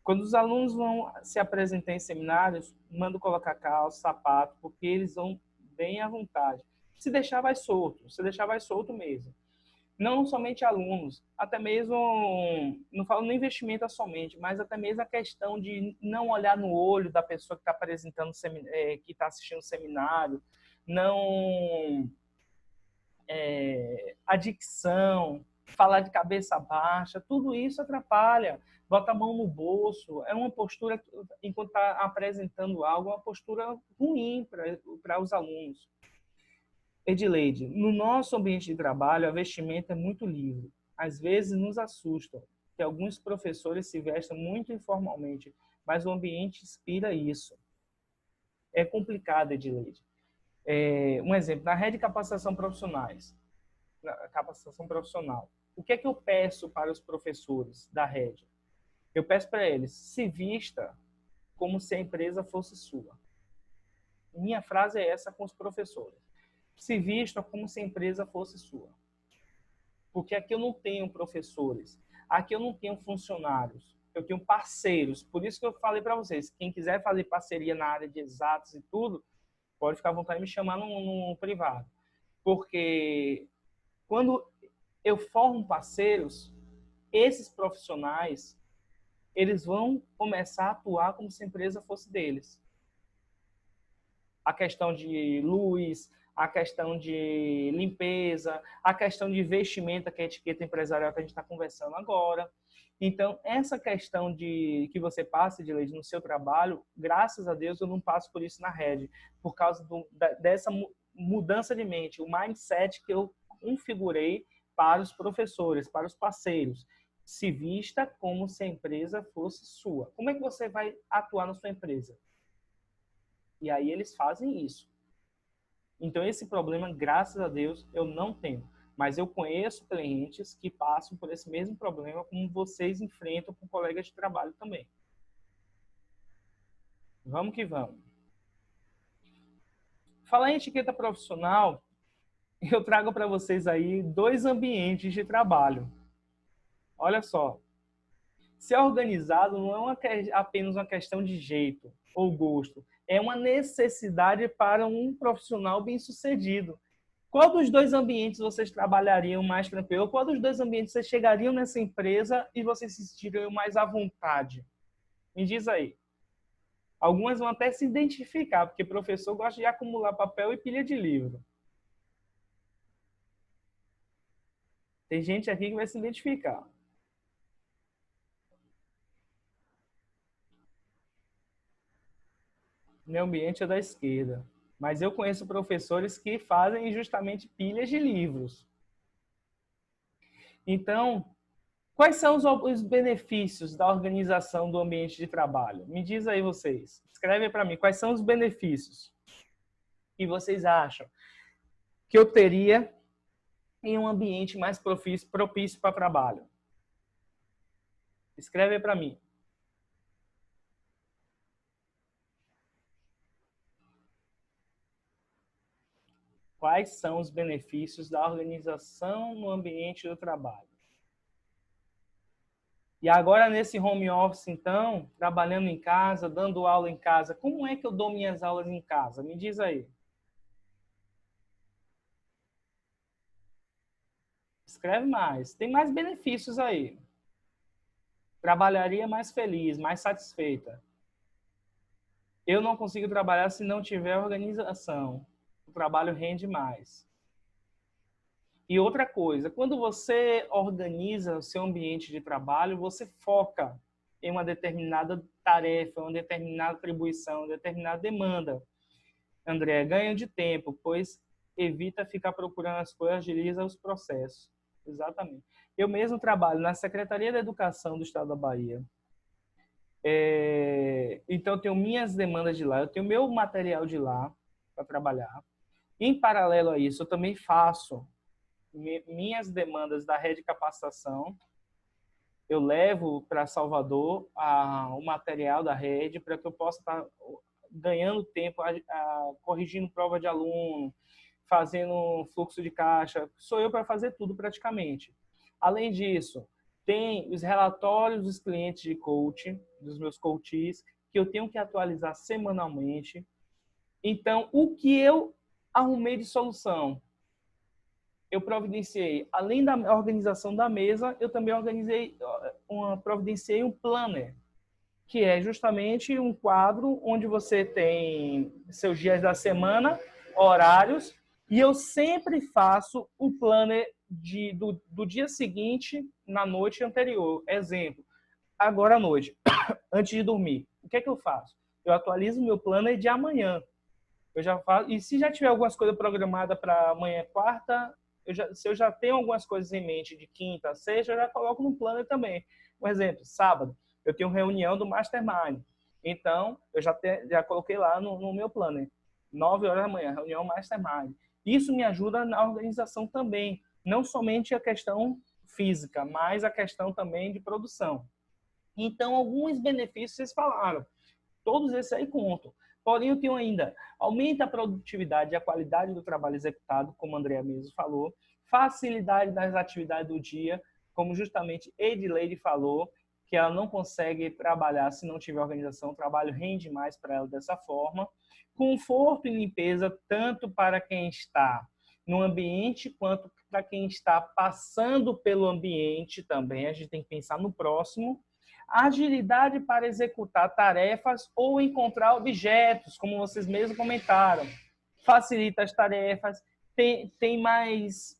Quando os alunos vão se apresentar em seminários, mando colocar calça, sapato, porque eles vão bem à vontade. Se deixar, vai solto mesmo. Não somente alunos, até mesmo, não falo nem investimento somente, mas até mesmo a questão de não olhar no olho da pessoa que está apresentando, que está assistindo o seminário, não a dicção, falar de cabeça baixa, tudo isso atrapalha. Bota a mão no bolso, é uma postura, enquanto está apresentando algo, uma postura ruim para os alunos. Edileide, no nosso ambiente de trabalho, a vestimenta é muito livre. Às vezes nos assusta que alguns professores se vestam muito informalmente, mas o ambiente inspira isso. É complicado, Edileide. Um exemplo, na rede de capacitação profissional, o que é que eu peço para os professores da rede? Eu peço para eles, se vista como se a empresa fosse sua. Minha frase é essa com os professores. Se vista como se a empresa fosse sua. Porque aqui eu não tenho professores, aqui eu não tenho funcionários, eu tenho parceiros. Por isso que eu falei para vocês, quem quiser fazer parceria na área de exatos e tudo, pode ficar à vontade de me chamar no privado. Porque quando eu formo parceiros, esses profissionais, eles vão começar a atuar como se a empresa fosse deles. A questão de luz, a questão de limpeza, a questão de vestimenta, que é a etiqueta empresarial que a gente está conversando agora. Então, essa questão de que você passe, Edileide, no seu trabalho, graças a Deus eu não passo por isso na rede, por causa dessa mudança de mente, o mindset que eu configurei para os professores, para os parceiros. Se vista como se a empresa fosse sua. Como é que você vai atuar na sua empresa? E aí eles fazem isso. Então, esse problema, graças a Deus, eu não tenho. Mas eu conheço clientes que passam por esse mesmo problema, como vocês enfrentam com colegas de trabalho também. Vamos que vamos. Falar em etiqueta profissional, eu trago para vocês aí 2 ambientes de trabalho. Olha só. Ser organizado não é apenas uma questão de jeito ou gosto. É uma necessidade para um profissional bem-sucedido. Qual dos 2 ambientes vocês trabalhariam mais tranquilo? Qual dos 2 ambientes vocês chegariam nessa empresa e vocês se sentiriam mais à vontade? Me diz aí. Algumas vão até se identificar, porque professor gosta de acumular papel e pilha de livro. Tem gente aqui que vai se identificar. Meu ambiente é da esquerda. Mas eu conheço professores que fazem justamente pilhas de livros. Então, quais são os benefícios da organização do ambiente de trabalho? Me diz aí vocês. Escreve para mim. Quais são os benefícios que vocês acham que eu teria em um ambiente mais propício para trabalho? Escreve para mim. Quais são os benefícios da organização no ambiente do trabalho? E agora, nesse home office, então, trabalhando em casa, dando aula em casa, como é que eu dou minhas aulas em casa? Me diz aí. Escreve mais. Tem mais benefícios aí. Trabalharia mais feliz, mais satisfeita. Eu não consigo trabalhar se não tiver organização. O trabalho rende mais. E outra coisa, quando você organiza o seu ambiente de trabalho, você foca em uma determinada tarefa, uma determinada atribuição, uma determinada demanda. André, ganho de tempo, pois evita ficar procurando as coisas, agiliza os processos. Exatamente. Eu mesmo trabalho na Secretaria da Educação do Estado da Bahia. Então, eu tenho minhas demandas de lá, eu tenho meu material de lá para trabalhar. Em paralelo a isso, eu também faço minhas demandas da rede de capacitação. Eu levo para Salvador o material da rede para que eu possa estar ganhando tempo, corrigindo prova de aluno, fazendo fluxo de caixa. Sou eu para fazer tudo praticamente. Além disso, tem os relatórios dos clientes de coaching, dos meus coaches, que eu tenho que atualizar semanalmente. Então, o que eu arrumei de solução? Eu providenciei, além da organização da mesa, eu também providenciei um planner, que é justamente um quadro onde você tem seus dias da semana, horários, e eu sempre faço o planner do dia seguinte na noite anterior. Exemplo, agora à noite, antes de dormir, o que é que eu faço? Eu atualizo o meu planner de amanhã. Eu já faço, e se já tiver algumas coisas programadas para amanhã, quarta, se eu já tenho algumas coisas em mente de quinta, sexta, eu já coloco no planner também. Um exemplo, sábado, eu tenho reunião do Mastermind. Então, eu já coloquei lá no meu planner. 9 horas da manhã, reunião Mastermind. Isso me ajuda na organização também. Não somente a questão física, mas a questão também de produção. Então, alguns benefícios vocês falaram. Todos esses aí contam. Porém, eu tenho ainda, aumenta a produtividade e a qualidade do trabalho executado, como a Andrea mesmo falou, facilidade das atividades do dia, como justamente Edileide falou, que ela não consegue trabalhar se não tiver organização, o trabalho rende mais para ela dessa forma. Conforto e limpeza, tanto para quem está no ambiente, quanto para quem está passando pelo ambiente também. A gente tem que pensar no próximo. Agilidade para executar tarefas ou encontrar objetos, como vocês mesmos comentaram. Facilita as tarefas, tem mais...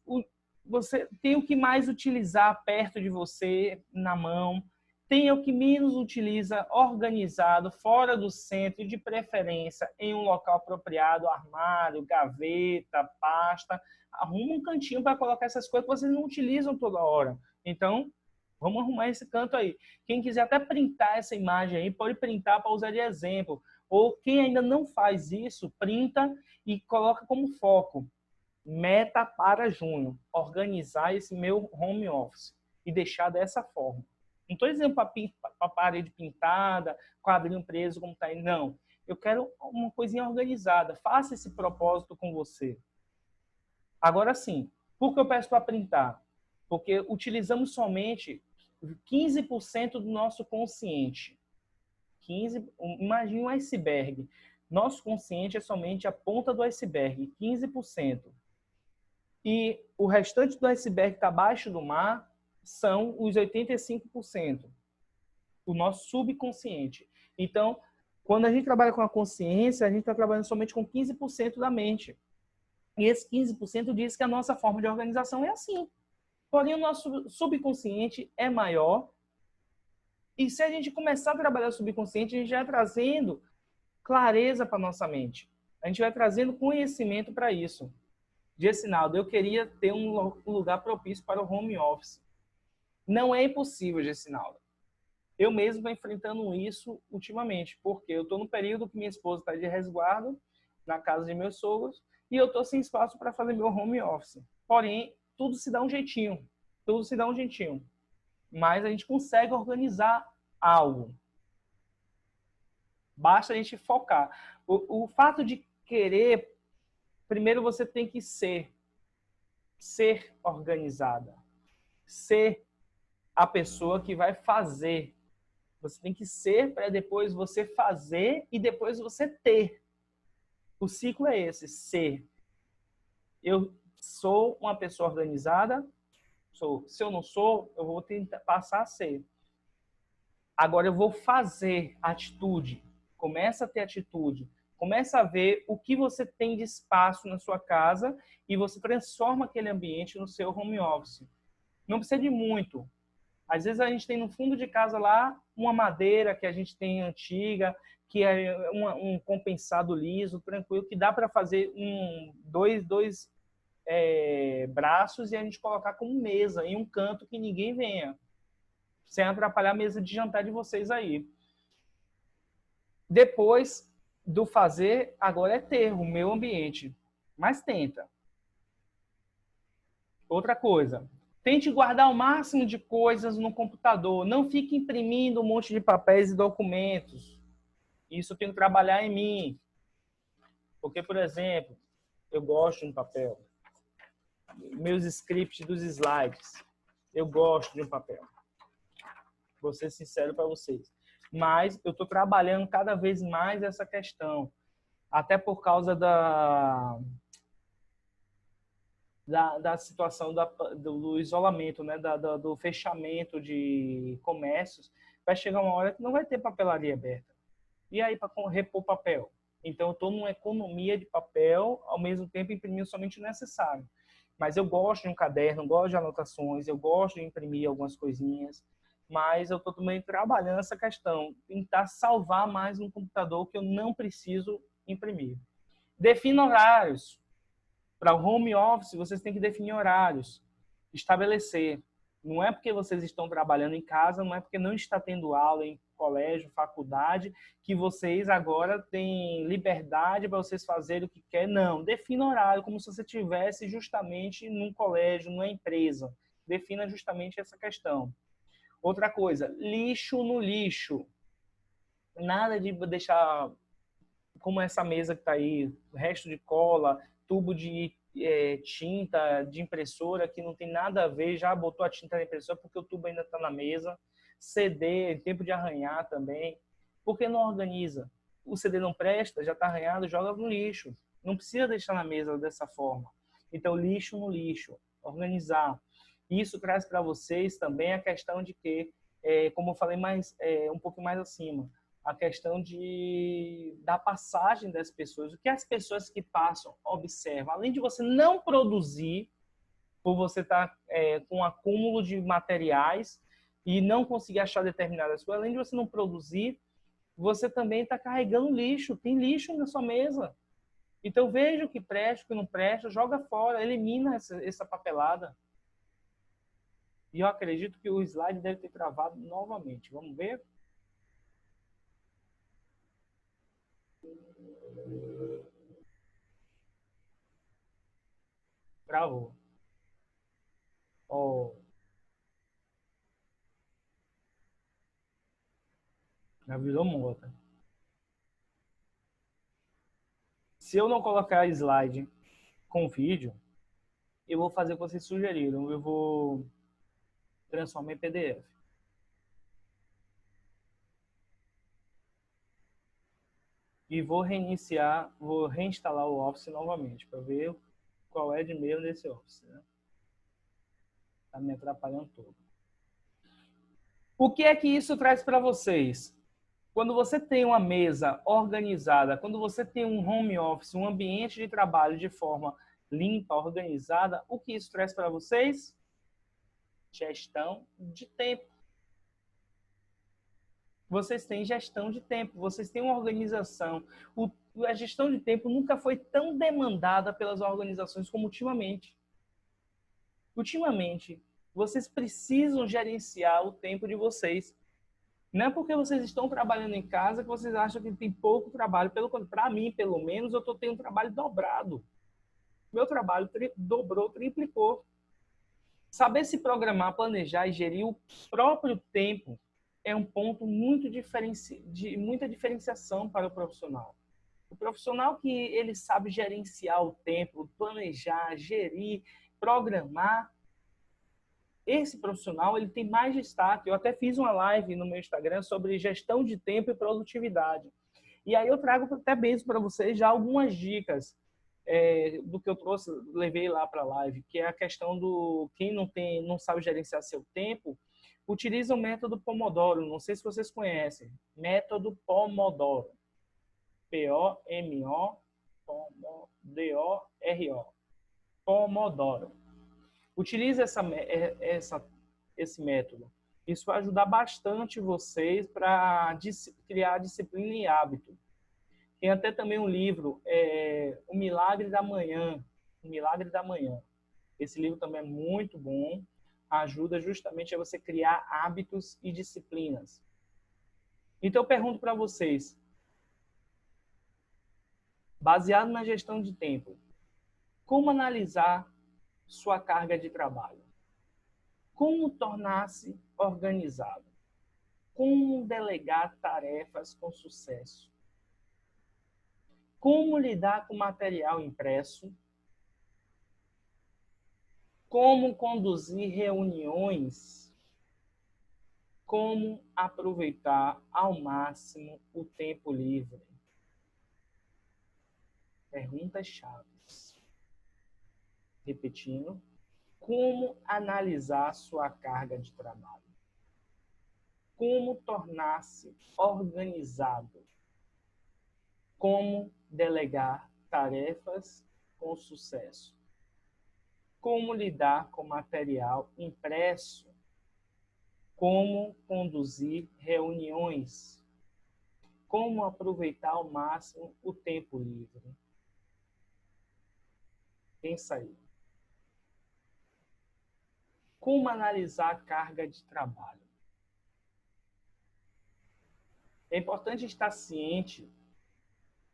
Você tem o que mais utilizar perto de você, na mão. Tem o que menos utiliza organizado, fora do centro, de preferência em um local apropriado, armário, gaveta, pasta. Arruma um cantinho para colocar essas coisas que vocês não utilizam toda hora. Então, vamos arrumar esse canto aí. Quem quiser até printar essa imagem aí, pode printar para usar de exemplo. Ou quem ainda não faz isso, printa e coloca como foco. Meta para junho. Organizar esse meu home office e deixar dessa forma. Não estou dizendo para parede pintada, quadrinho preso, como está aí. Não. Eu quero uma coisinha organizada. Faça esse propósito com você. Agora sim, por que eu peço para printar? Porque utilizamos somente 15% do nosso consciente. Imagine um iceberg. Nosso consciente é somente a ponta do iceberg, 15%. E o restante do iceberg que está abaixo do mar são os 85%. O nosso subconsciente. Então, quando a gente trabalha com a consciência, a gente está trabalhando somente com 15% da mente. E esse 15% diz que a nossa forma de organização é assim. Porém, o nosso subconsciente é maior. E se a gente começar a trabalhar o subconsciente, a gente vai trazendo clareza para a nossa mente. A gente vai trazendo conhecimento para isso. Gessinaldo, eu queria ter um lugar propício para o home office. Não é impossível, Gessinaldo. Eu mesmo estou enfrentando isso ultimamente, porque eu estou no período que minha esposa está de resguardo na casa de meus sogros e eu estou sem espaço para fazer meu home office. Porém, tudo se dá um jeitinho. Tudo se dá um jeitinho. Mas a gente consegue organizar algo. Basta a gente focar. O fato de querer, primeiro você tem que ser organizada. Ser a pessoa que vai fazer. Você tem que ser para depois você fazer e depois você ter. O ciclo é esse, ser. Eu sou uma pessoa organizada, se eu não sou, eu vou tentar passar a ser. Agora eu vou fazer atitude. Começa a ter atitude. Começa a ver o que você tem de espaço na sua casa e você transforma aquele ambiente no seu home office. Não precisa de muito. Às vezes a gente tem no fundo de casa lá uma madeira que a gente tem antiga, que é um compensado liso, tranquilo, que dá para fazer dois braços e a gente colocar como mesa em um canto que ninguém venha, sem atrapalhar a mesa de jantar de vocês aí. Depois do fazer, agora é ter o meu ambiente. Mas tenta. Outra coisa, tente guardar o máximo de coisas no computador. Não fique imprimindo um monte de papéis e documentos. Isso eu tenho que trabalhar em mim. Porque, por exemplo, eu gosto de um papel. Meus scripts dos slides, eu gosto de um papel. Vou ser sincero para vocês. Mas eu estou trabalhando cada vez mais essa questão. Até por causa da situação do isolamento, né? Do fechamento de comércios. Vai chegar uma hora que não vai ter papelaria aberta. E aí, para repor papel? Então, eu estou numa economia de papel, ao mesmo tempo imprimindo somente o necessário. Mas eu gosto de um caderno, gosto de anotações, eu gosto de imprimir algumas coisinhas, mas eu estou também trabalhando essa questão, tentar salvar mais no computador que eu não preciso imprimir. Defina horários. Para o home office, vocês têm que definir horários, estabelecer. Não é porque vocês estão trabalhando em casa, não é porque não está tendo aula em colégio, faculdade, que vocês agora têm liberdade para vocês fazerem o que quer. Não, defina horário, como se você estivesse justamente num colégio, numa empresa. Defina justamente essa questão. Outra coisa, lixo no lixo. Nada de deixar como essa mesa que está aí, resto de cola, tubo de tinta de impressora que não tem nada a ver, já botou a tinta na impressora porque o tubo ainda está na mesa. CD, tempo de arranhar também. Por que não organiza? O CD não presta, já está arranhado, joga no lixo. Não precisa deixar na mesa dessa forma. Então, lixo no lixo, organizar. Isso traz para vocês também a questão de que, como eu falei um pouco mais acima, a questão da passagem das pessoas. O que as pessoas que passam observam. Além de você não produzir, por você estar com um acúmulo de materiais e não conseguir achar determinadas coisas, além de você não produzir, você também está carregando lixo. Tem lixo na sua mesa. Então, veja o que presta, o que não presta, joga fora, elimina essa papelada. E eu acredito que o slide deve ter travado novamente. Vamos ver? Travou. Oh. Já virou mota. Se eu não colocar slide com vídeo, eu vou fazer o que vocês sugeriram. Eu vou transformar em PDF. E vou reinstalar o Office novamente, para ver qual é de meio desse Office. Né? Tá me atrapalhando todo. O que é que isso traz para vocês? Quando você tem uma mesa organizada, quando você tem um home office, um ambiente de trabalho de forma limpa, organizada, o que isso traz para vocês? Gestão de tempo. Vocês têm gestão de tempo, vocês têm uma organização. A gestão de tempo nunca foi tão demandada pelas organizações como ultimamente. Ultimamente, vocês precisam gerenciar o tempo de vocês. Não é porque vocês estão trabalhando em casa que vocês acham que tem pouco trabalho. Para mim, pelo menos, eu estou tendo um trabalho dobrado. Meu trabalho dobrou, triplicou. Saber se programar, planejar e gerir o próprio tempo é um ponto de muita diferenciação para o profissional. O profissional que ele sabe gerenciar o tempo, planejar, gerir, programar, esse profissional ele tem mais destaque. Eu até fiz uma live no meu Instagram sobre gestão de tempo e produtividade. E aí eu trago até mesmo para vocês já algumas dicas do que eu trouxe, levei lá para a live, que é a questão do quem não sabe gerenciar seu tempo, utiliza o método Pomodoro. Não sei se vocês conhecem. Método Pomodoro. P-O-M-O-D-O-R-O. Pomodoro. Utilize esse método. Isso vai ajudar bastante vocês para criar disciplina e hábito. Tem até também um livro, O Milagre da Manhã. O Milagre da Manhã. Esse livro também é muito bom. Ajuda justamente a você criar hábitos e disciplinas. Então, eu pergunto para vocês, baseado na gestão de tempo, como analisar sua carga de trabalho? Como tornar-se organizado? Como delegar tarefas com sucesso? Como lidar com material impresso? Como conduzir reuniões? Como aproveitar ao máximo o tempo livre? Perguntas chaves. Repetindo, como analisar sua carga de trabalho? Como tornar-se organizado? Como delegar tarefas com sucesso? Como lidar com material impresso? Como conduzir reuniões? Como aproveitar ao máximo o tempo livre? Pensa aí. Como analisar a carga de trabalho? É importante estar ciente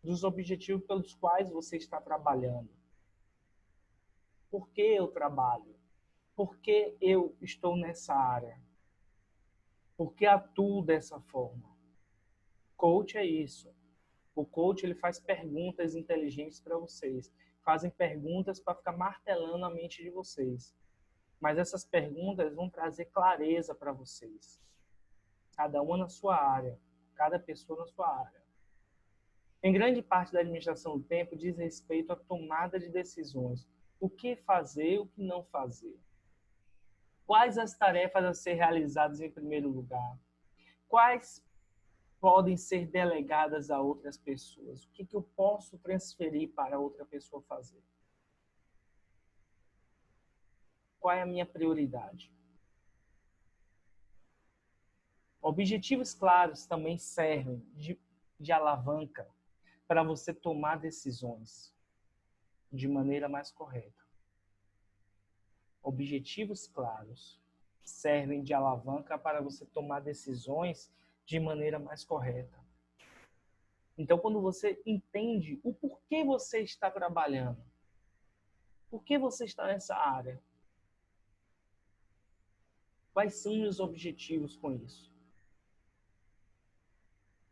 dos objetivos pelos quais você está trabalhando. Por que eu trabalho? Por que eu estou nessa área? Por que atuo dessa forma? Coach é isso. O coach ele faz perguntas inteligentes para vocês. Fazem perguntas para ficar martelando a mente de vocês. Mas essas perguntas vão trazer clareza para vocês. Cada uma na sua área. Cada pessoa na sua área. Em grande parte da administração do tempo diz respeito à tomada de decisões. O que fazer, o que não fazer. Quais as tarefas a ser realizadas em primeiro lugar? Quais podem ser delegadas a outras pessoas? O que eu posso transferir para outra pessoa fazer? Qual é a minha prioridade? Objetivos claros também servem de alavanca para você tomar decisões de maneira mais correta. Objetivos claros servem de alavanca para você tomar decisões de maneira mais correta. Então, quando você entende o porquê você está trabalhando, por que você está nessa área, quais são os objetivos com isso?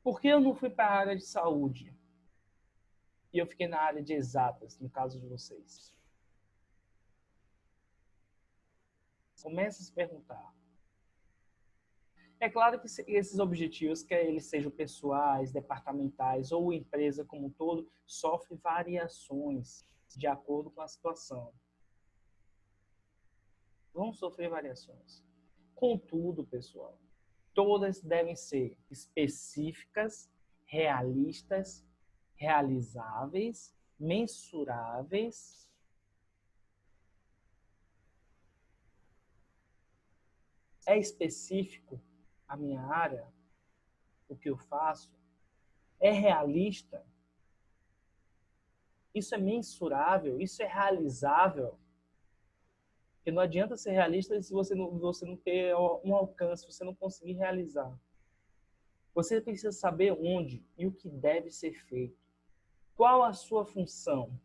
Por que eu não fui para a área de saúde e eu fiquei na área de exatas, no caso de vocês? Comece a se perguntar. É claro que esses objetivos, quer eles sejam pessoais, departamentais ou empresa como um todo, sofrem variações de acordo com a situação. Vão sofrer variações. Contudo, pessoal, todas devem ser específicas, realistas, realizáveis, mensuráveis. É específico a minha área, o que eu faço? É realista? Isso é mensurável? Isso é realizável? Porque não adianta ser realista se você não ter um alcance, você não conseguir realizar. Você precisa saber onde e o que deve ser feito. Qual a sua função?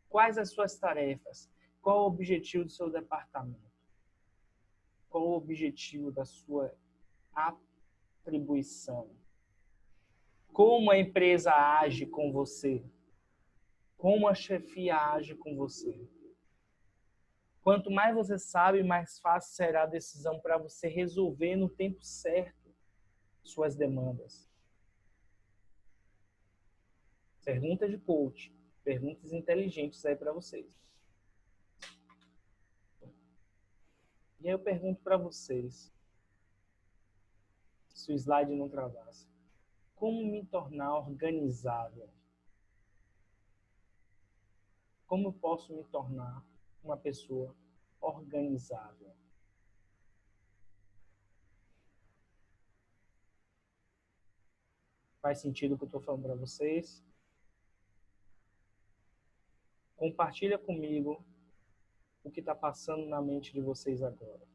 Quais as suas tarefas? Qual o objetivo do seu departamento? Qual o objetivo da sua atribuição? Como a empresa age com você? Como a chefia age com você? Quanto mais você sabe, mais fácil será a decisão para você resolver no tempo certo suas demandas. Perguntas de coach, perguntas inteligentes aí para vocês. E aí eu pergunto para vocês, se o slide não travasse, como me tornar organizável? Como eu posso me tornar uma pessoa organizável? Faz sentido o que eu estou falando para vocês? Compartilha comigo o que está passando na mente de vocês agora.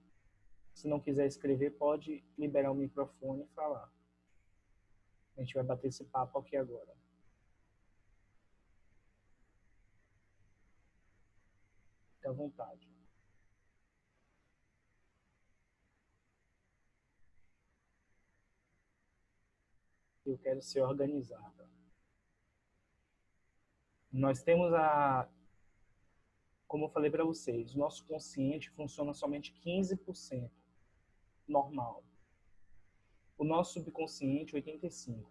Se não quiser escrever, pode liberar o microfone e falar. A gente vai bater esse papo aqui agora. Fique à vontade. Eu quero ser organizada. Nós temos como eu falei para vocês, o nosso consciente funciona somente 15% normal. O nosso subconsciente, 85%.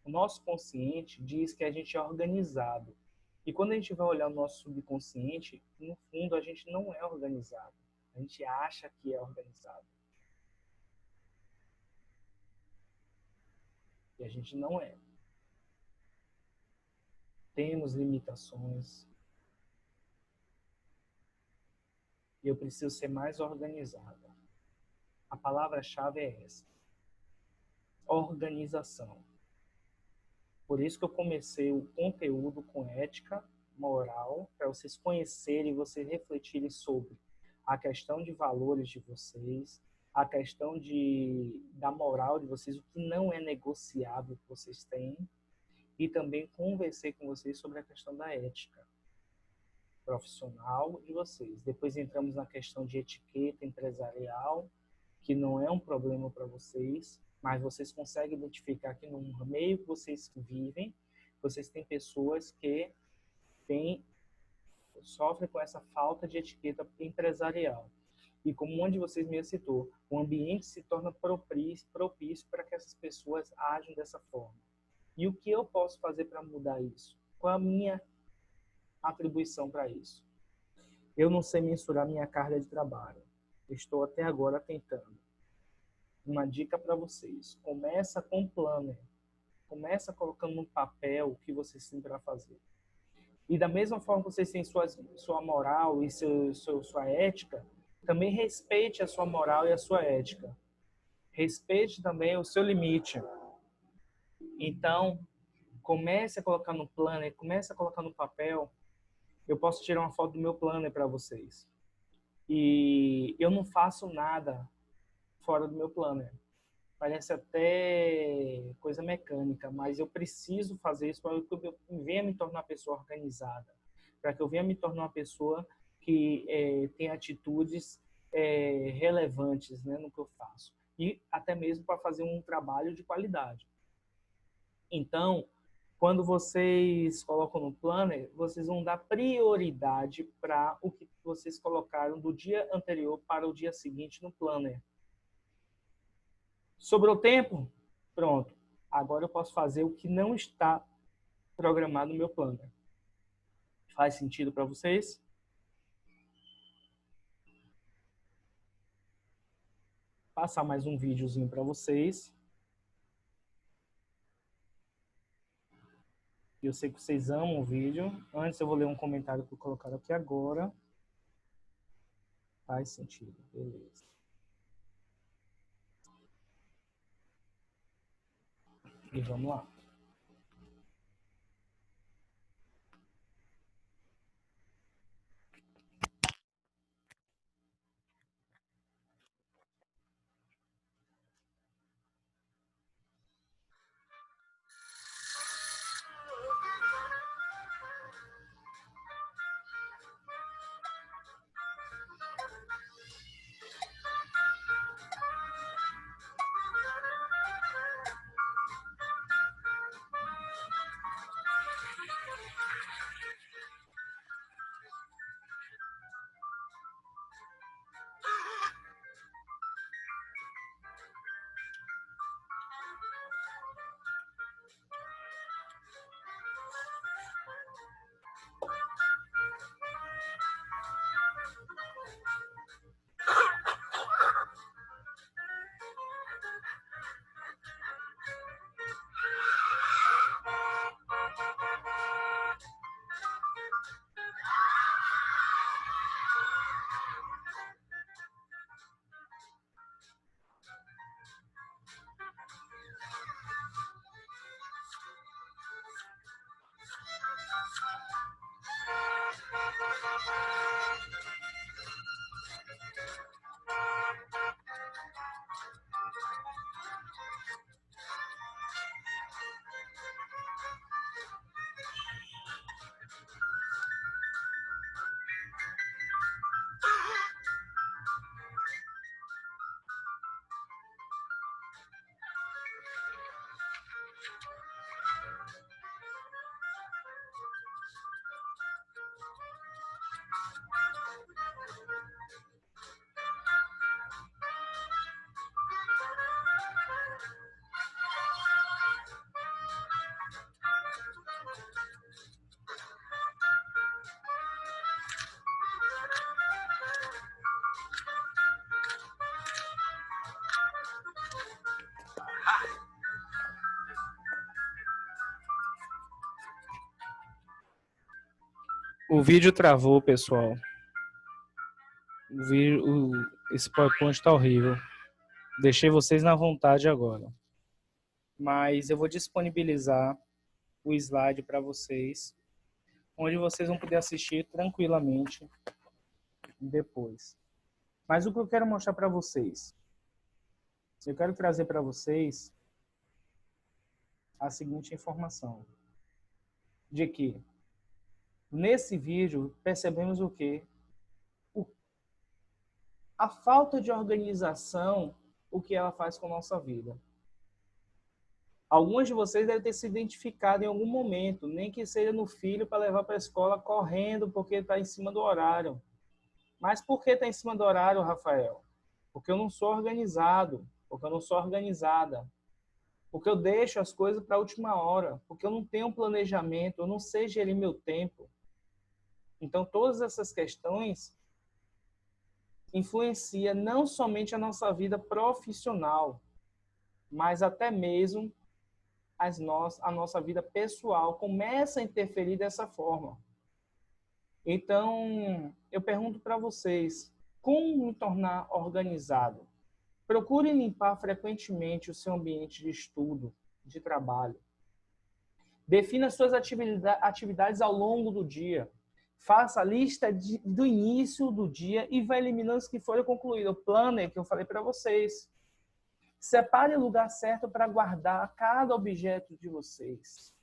O nosso consciente diz que a gente é organizado. E quando a gente vai olhar o nosso subconsciente, no fundo a gente não é organizado. A gente acha que é organizado. E a gente não é. Temos limitações. E eu preciso ser mais organizada. A palavra-chave é essa. Organização. Por isso que eu comecei o conteúdo com ética, moral, para vocês conhecerem e vocês refletirem sobre a questão de valores de vocês, a questão da moral de vocês, o que não é negociável que vocês têm, e também conversei com vocês sobre a questão da ética profissional de vocês. Depois entramos na questão de etiqueta empresarial, que não é um problema para vocês, mas vocês conseguem identificar que no meio que vocês vivem, vocês têm pessoas que sofrem com essa falta de etiqueta empresarial. E como um de vocês me citou, o ambiente se torna propício para que essas pessoas ajam dessa forma. E o que eu posso fazer para mudar isso? Qual a minha atribuição para isso? Eu não sei mensurar minha carga de trabalho. Estou até agora tentando. Uma dica para vocês. Começa com um planner. Começa colocando no papel o que vocês têm para fazer. E da mesma forma que vocês têm sua moral e sua ética, também respeite a sua moral e a sua ética. Respeite também o seu limite. Então, comece a colocar no planner, comece a colocar no papel. Eu posso tirar uma foto do meu planner para vocês. E eu não faço nada fora do meu planner. Parece até coisa mecânica, mas eu preciso fazer isso para que eu venha me tornar uma pessoa organizada, para que eu venha me tornar uma pessoa que tem atitudes relevantes, né, no que eu faço. E até mesmo para fazer um trabalho de qualidade. Então, quando vocês colocam no planner, vocês vão dar prioridade para o que vocês colocaram do dia anterior para o dia seguinte no planner. Sobrou tempo? Pronto. Agora eu posso fazer o que não está programado no meu planner. Faz sentido para vocês? Vou passar mais um videozinho para vocês. Eu sei que vocês amam o vídeo. Antes eu vou ler um comentário que eu colocaram aqui agora. Faz sentido. Beleza. E vamos lá. O vídeo travou, pessoal. Esse PowerPoint está horrível. Deixei vocês na vontade agora. Mas eu vou disponibilizar o slide para vocês, onde vocês vão poder assistir tranquilamente depois. Mas o que eu quero mostrar para vocês, eu quero trazer para vocês a seguinte informação, de que nesse vídeo percebemos o quê? A falta de organização, o que ela faz com a nossa vida. Alguns de vocês devem ter se identificado em algum momento, nem que seja no filho para levar para a escola correndo porque está em cima do horário. Mas por que está em cima do horário, Rafael? Porque eu não sou organizado, porque eu não sou organizada, porque eu deixo as coisas para a última hora, porque eu não tenho um planejamento, eu não sei gerir meu tempo. Então, todas essas questões influenciam não somente a nossa vida profissional, mas até mesmo a nossa vida pessoal começa a interferir dessa forma. Então, eu pergunto para vocês, como me tornar organizado? Procure limpar frequentemente o seu ambiente de estudo, de trabalho. Defina suas atividades ao longo do dia. Faça a lista do início do dia e vá eliminando os que forem concluídos. O planner que eu falei para vocês. Separe o lugar certo para guardar cada objeto de vocês.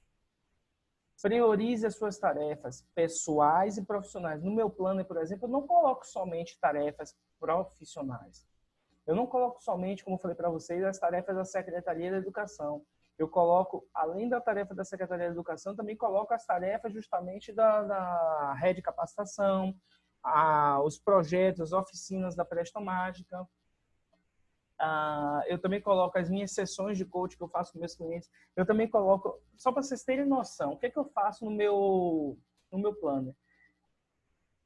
Priorize as suas tarefas pessoais e profissionais. No meu planner, por exemplo, eu não coloco somente tarefas profissionais. Eu não coloco somente, como eu falei para vocês, as tarefas da Secretaria da Educação. Eu coloco, além da tarefa da Secretaria da Educação, também coloco as tarefas justamente da rede de capacitação, os projetos, as oficinas da Prestomática. Eu também coloco as minhas sessões de coaching que eu faço com meus clientes. Eu também coloco, só para vocês terem noção, o que é que eu faço no meu planner.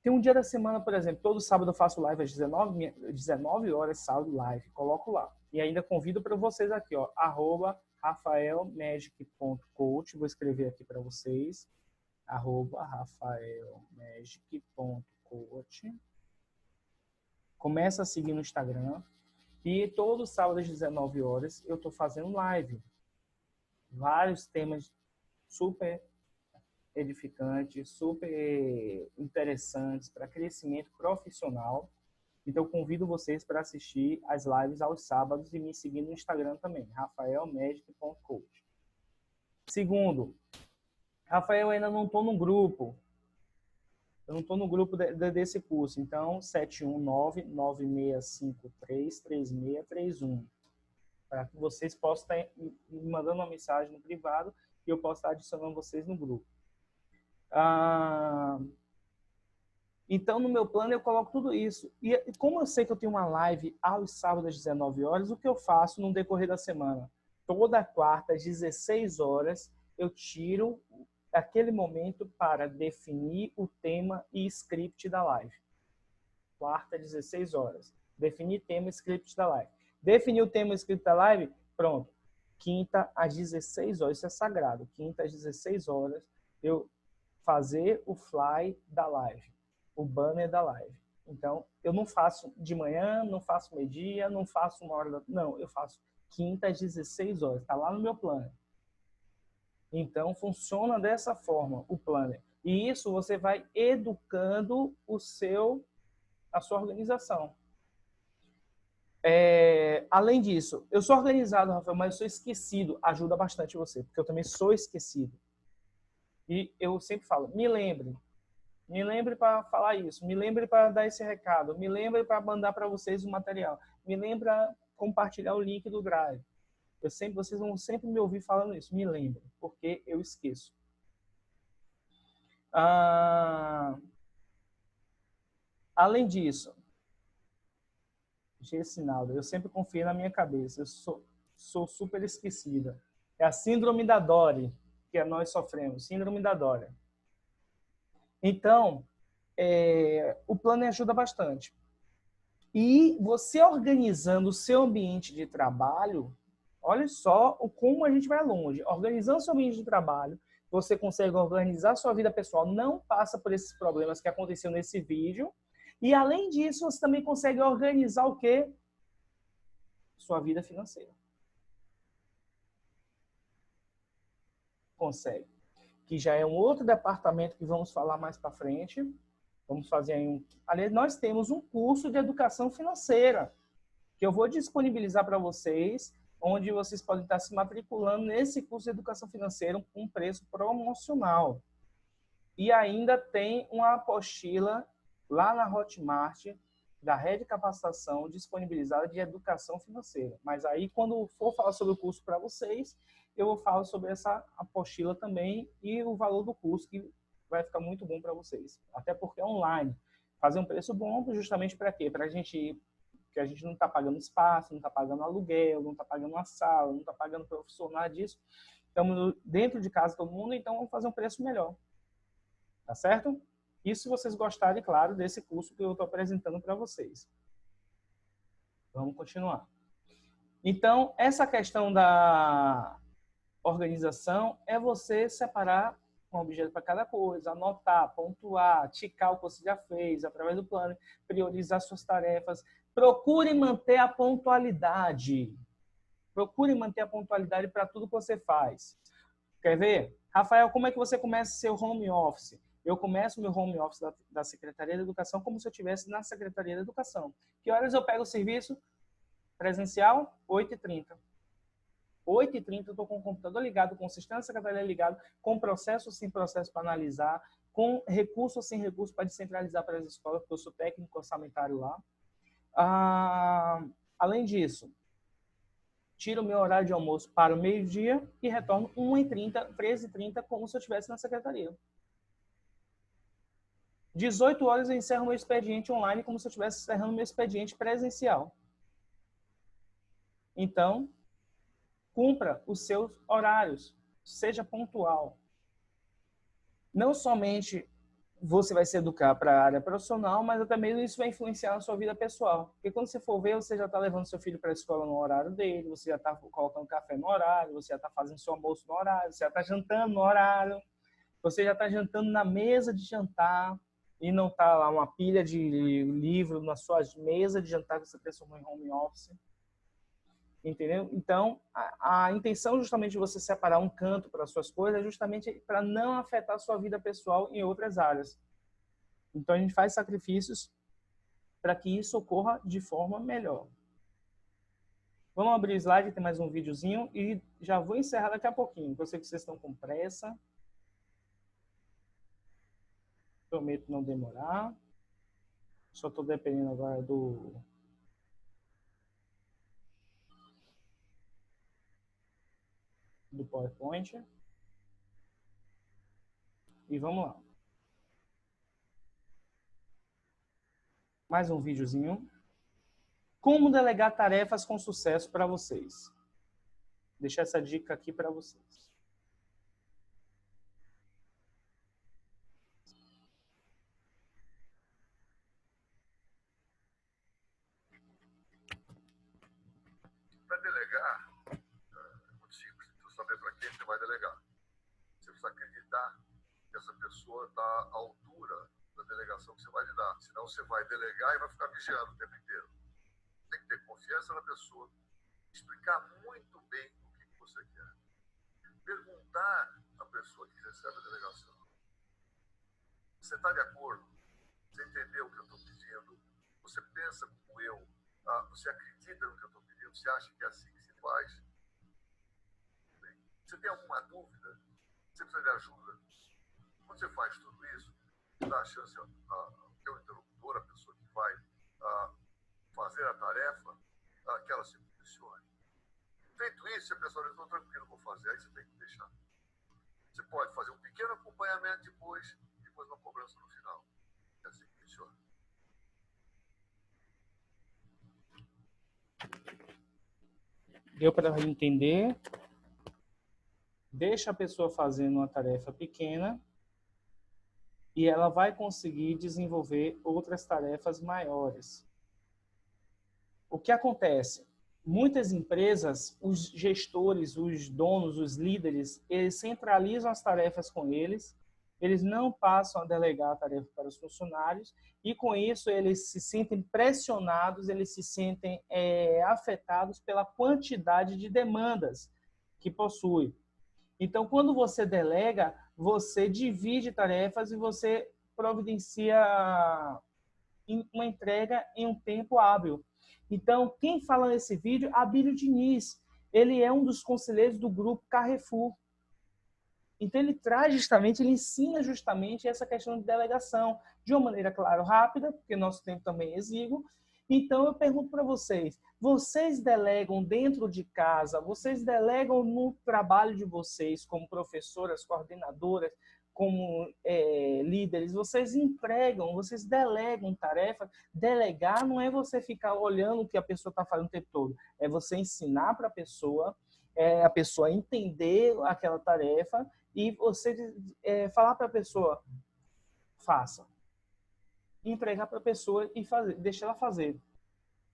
Tem um dia da semana, por exemplo, todo sábado eu faço live às 19 horas, sábado live, coloco lá. E ainda convido para vocês aqui, ó, @rafaelmagic.coach, vou escrever aqui para vocês, @rafaelmagic.coach. Começa a seguir no Instagram. E todo sábado às 19 horas eu estou fazendo live. Vários temas super edificantes, super interessantes para crescimento profissional. Então, eu convido vocês para assistir as lives aos sábados e me seguir no Instagram também, rafaelmagic.coach. Segundo, Rafael, ainda não estou no grupo. Eu não estou no grupo desse curso, então 719-9653-3631, para que vocês possam estar me mandando uma mensagem no privado e eu possa estar adicionando vocês no grupo. Então, no meu plano, eu coloco tudo isso. E como eu sei que eu tenho uma live aos sábados às 19 horas, o que eu faço no decorrer da semana? Toda quarta, às 16 horas, eu tiro aquele momento para definir o tema e script da live. Quarta, 16 horas. Definir tema e script da live. Definir o tema e script da live, pronto. Quinta, às 16 horas. Isso é sagrado. Quinta, às 16 horas, eu fazer o fly da live. O banner da live. Então, eu não faço de manhã, não faço meio-dia, não faço uma hora da... Não, eu faço quinta, às 16 horas. Está lá no meu plano. Então, funciona dessa forma, o planner. E isso você vai educando a sua organização. Além disso, eu sou organizado, Rafael, mas eu sou esquecido. Ajuda bastante você, porque eu também sou esquecido. E eu sempre falo, me lembre para falar isso, me lembre para dar esse recado, me lembre para mandar para vocês o material, me lembre para compartilhar o link do Drive. Vocês vão sempre me ouvir falando isso. Me lembrem, porque eu esqueço. Além disso, Gessinaldo, eu sempre confio na minha cabeça. Eu sou super esquecida. É a síndrome da Dory que nós sofremos. Síndrome da Dory. Então, o plano ajuda bastante. E você organizando o seu ambiente de trabalho... Olha só como a gente vai longe. Organizando seu ambiente de trabalho, você consegue organizar sua vida pessoal, não passa por esses problemas que aconteceram nesse vídeo. E, além disso, você também consegue organizar o quê? Sua vida financeira. Consegue. Que já é um outro departamento que vamos falar mais para frente. Vamos fazer aí um... Aliás, nós temos um curso de educação financeira que eu vou disponibilizar para vocês, onde vocês podem estar se matriculando nesse curso de educação financeira com um preço promocional. E ainda tem uma apostila lá na Hotmart da Rede Capacitação disponibilizada de educação financeira. Mas aí, quando for falar sobre o curso para vocês, eu vou falar sobre essa apostila também e o valor do curso, que vai ficar muito bom para vocês. Até porque é online. Fazer um preço bom justamente para quê? Para a gente... que a gente não está pagando espaço, não está pagando aluguel, não está pagando uma sala, não está pagando professor, nada disso. Estamos dentro de casa todo mundo, então vamos fazer um preço melhor. Tá certo? Isso se vocês gostarem, claro, desse curso que eu estou apresentando para vocês. Vamos continuar. Então, essa questão da organização é você separar um objeto para cada coisa, anotar, pontuar, ticar o que você já fez, através do plano, priorizar suas tarefas. Procure manter a pontualidade. Procure manter a pontualidade para tudo que você faz. Quer ver? Rafael, como é que você começa seu home office? Eu começo meu home office da Secretaria da Educação como se eu estivesse na Secretaria da Educação. Que horas eu pego o serviço? Presencial, 8h30. 8h30 eu estou com o computador ligado, com o sistema da Secretaria ligado, com processo sem processo para analisar, com recurso ou sem recurso para descentralizar para as escolas, porque eu sou técnico orçamentário lá. Além disso, tiro o meu horário de almoço para o meio-dia e retorno 1h30, 13h30, como se eu estivesse na secretaria. 18 horas eu encerro meu expediente online, como se eu estivesse encerrando meu expediente presencial. Então, cumpra os seus horários, seja pontual. Não somente você vai se educar para a área profissional, mas até mesmo isso vai influenciar na sua vida pessoal. Porque quando você for ver, você já está levando seu filho para a escola no horário dele, você já está colocando café no horário, você já está fazendo seu almoço no horário, você já está jantando no horário, você já está jantando na mesa de jantar e não está lá uma pilha de livro na sua mesa de jantar que você transformou em home office. Entendeu? Então, a intenção justamente de você separar um canto para as suas coisas é justamente para não afetar a sua vida pessoal em outras áreas. Então, a gente faz sacrifícios para que isso ocorra de forma melhor. Vamos abrir o slide, tem mais um videozinho e já vou encerrar daqui a pouquinho. Eu sei que vocês estão com pressa. Prometo não demorar. Só estou dependendo agora do PowerPoint. E vamos lá. Mais um videozinho. Como delegar tarefas com sucesso para vocês. Deixar essa dica aqui para vocês. Para delegar, é muito simples. Você precisa saber para quem você vai delegar. Você precisa acreditar que essa pessoa está à altura da delegação que você vai lhe dar. Senão você vai delegar e vai ficar vigiando o tempo inteiro. Tem que ter confiança na pessoa, explicar muito bem o que você quer. Perguntar à pessoa que recebe a delegação. Você está de acordo? Você entendeu o que eu estou pedindo? Você pensa como eu? Você acredita no que eu estou pedindo? Você acha que é assim que se faz? Bem, você tem alguma dúvida? Você precisa de ajuda? Quando você faz tudo isso, você dá a chance ao teu interlocutor, a pessoa que vai fazer a tarefa, que ela se posicione. Feito isso, se a pessoa diz, estou tranquilo, vou fazer, aí você tem que deixar. Você pode fazer um pequeno acompanhamento depois uma cobrança no final. É assim que funciona. Deu para entender? Deixa a pessoa fazendo uma tarefa pequena e ela vai conseguir desenvolver outras tarefas maiores. O que acontece? muitas empresas, os gestores, os donos, os líderes, eles centralizam as tarefas com eles não passam a delegar a tarefa para os funcionários e, com isso, eles se sentem pressionados, eles se sentem afetados pela quantidade de demandas que possui. Então, quando você delega, você divide tarefas e você providencia uma entrega em um tempo hábil. Então, quem fala nesse vídeo é Abílio Diniz. Ele é um dos conselheiros do grupo Carrefour. Então, ele traz justamente, ele ensina justamente essa questão de delegação, de uma maneira, claro, rápida, porque nosso tempo também é exíguo. Então, eu pergunto para vocês, vocês delegam dentro de casa, vocês delegam no trabalho de vocês, como professoras, coordenadoras, como líderes, vocês entregam, vocês delegam tarefa. Delegar não é você ficar olhando o que a pessoa está fazendo o tempo todo, é você ensinar para a pessoa entender aquela tarefa e você falar para a pessoa, faça. Entregar para a pessoa e fazer, deixar ela fazer.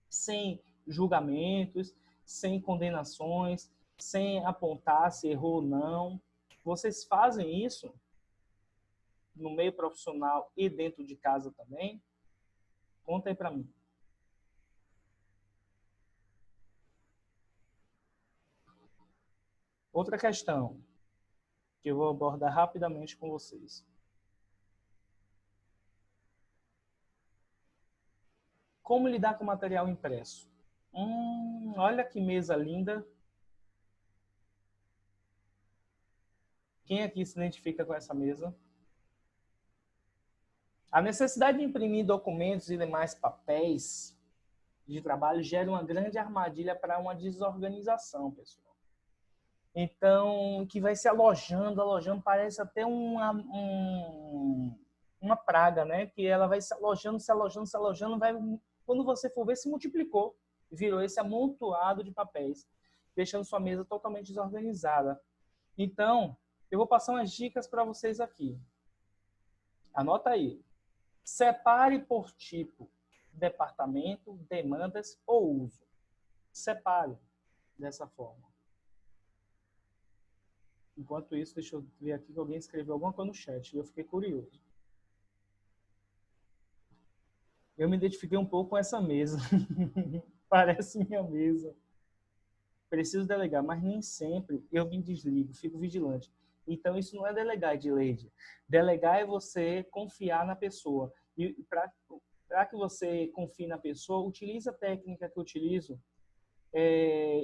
Sem julgamentos, sem condenações, sem apontar se errou ou não. Vocês fazem isso no meio profissional e dentro de casa também? Conta aí para mim. Outra questão que eu vou abordar rapidamente com vocês. Como lidar com material impresso? Olha que mesa linda. Quem aqui se identifica com essa mesa? A necessidade de imprimir documentos e demais papéis de trabalho gera uma grande armadilha para uma desorganização, pessoal. Então, que vai se alojando, parece até uma praga, né? Que ela vai se alojando, vai, quando você for ver, se multiplicou, virou esse amontoado de papéis, deixando sua mesa totalmente desorganizada. Então, eu vou passar umas dicas para vocês aqui. Anota aí. Separe por tipo, departamento, demandas ou uso. Separe dessa forma. Enquanto isso, deixa eu ver aqui que alguém escreveu alguma coisa no chat e eu fiquei curioso. Eu me identifiquei um pouco com essa mesa. Parece minha mesa. Preciso delegar, mas nem sempre eu me desligo, fico vigilante. Então, isso não é delegar, Edileide. Delegar é você confiar na pessoa. E para que você confie na pessoa, utilize a técnica que eu utilizo.